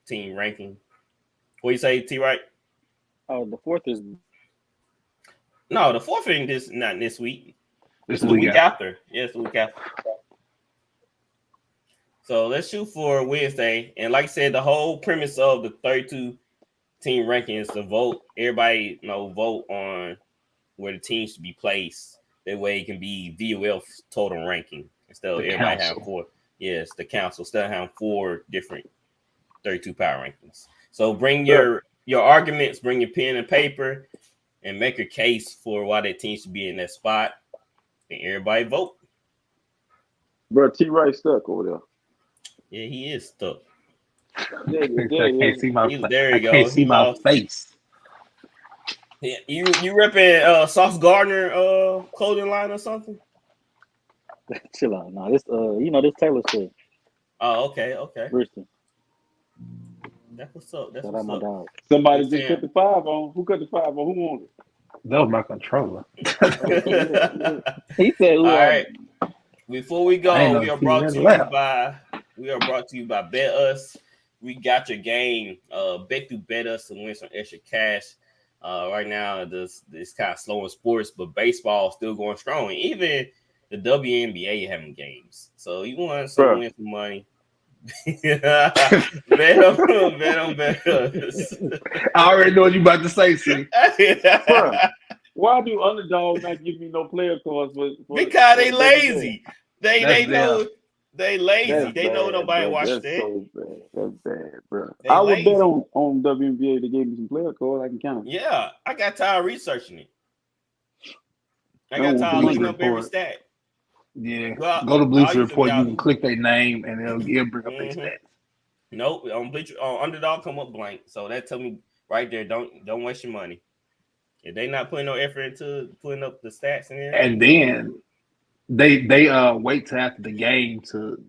team ranking. What you say, T right? Oh, the 4th is No, the fourth thing is not this week. It's It's the week after. Yeah, it's the week after. So let's shoot for Wednesday. And like I said, the whole premise of the 32 team ranking is to vote. Everybody, vote on where the team should be placed. That way it can be VOF's total ranking instead of everybody having 4. Yes, the council instead of having 4 different 32 power rankings. So bring your arguments, bring your pen and paper, and make a case for why that team should be in that spot. And everybody vote. Bro, T. Wright stuck over there. Yeah, he is stuck. I can't see my There you go. Can't see my face. Yeah, you repping Sauce Gardner clothing line or something? chill out. No, this this Taylor Swift. Oh, okay. Bristol. That's what's up. That's Shout out what's my up. dog. Somebody just cut the 5 on. Who cut the 5 on? Who wanted it? That was my controller. He said, All right. Before we I ain't go, know we are he brought had to you by Bet Us. We got your game. Bet through Bet Us to win some extra cash. Right now, it's kind of slow in sports, but baseball is still going strong. Even the WNBA having games. So you want to win some money. bet on Bet Us. I already know what you about to say, see. Bro, why do underdogs not give me no player cards? Because they lazy. They know they lazy. That's They know bad, nobody bro. watched That's that. so bad. That's bad, bro. They I would bet lazy. on WNBA. They gave me some player cards. I can count. Yeah, I got tired researching it. I I got don't want the tired Bleacher looking money. up every Report. stat. Yeah, Well, go to I Bleacher used to Report. You y'all. can click their name and it'll bring up their Mm-hmm. stats. Nope, on Bleacher on Underdog come up blank. So that tell me right there, don't waste your money. If they not putting no effort into putting up the stats in there. And then they wait till after the game to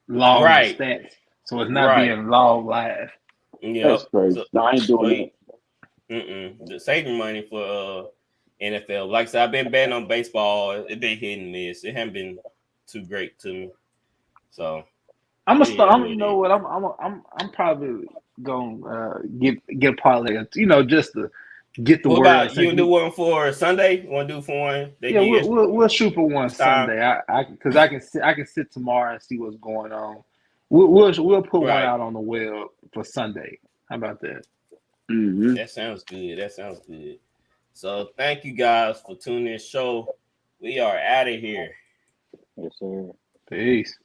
log the Right, stats, so it's not right. being logged live. That's Yep. crazy. No, I ain't doing that. Saving money for NFL. Like I said, I've been betting on baseball. It been hit and miss. It hasn't been too great to me. So I'm gonna it start. is I'm what you it know is. what I'm probably gonna get a parlay. Just to get the What word. about Say, you? Do one for Sunday? You want to do for one? They yeah, give you we'll shoot for one extra time. Sunday. Because I can sit tomorrow and see what's going on. We'll put one Right. out on the web for Sunday. How about that? Mm-hmm. That sounds good. That sounds good. So thank you guys for tuning in. Show. We are out of here. Yes, sir. Peace.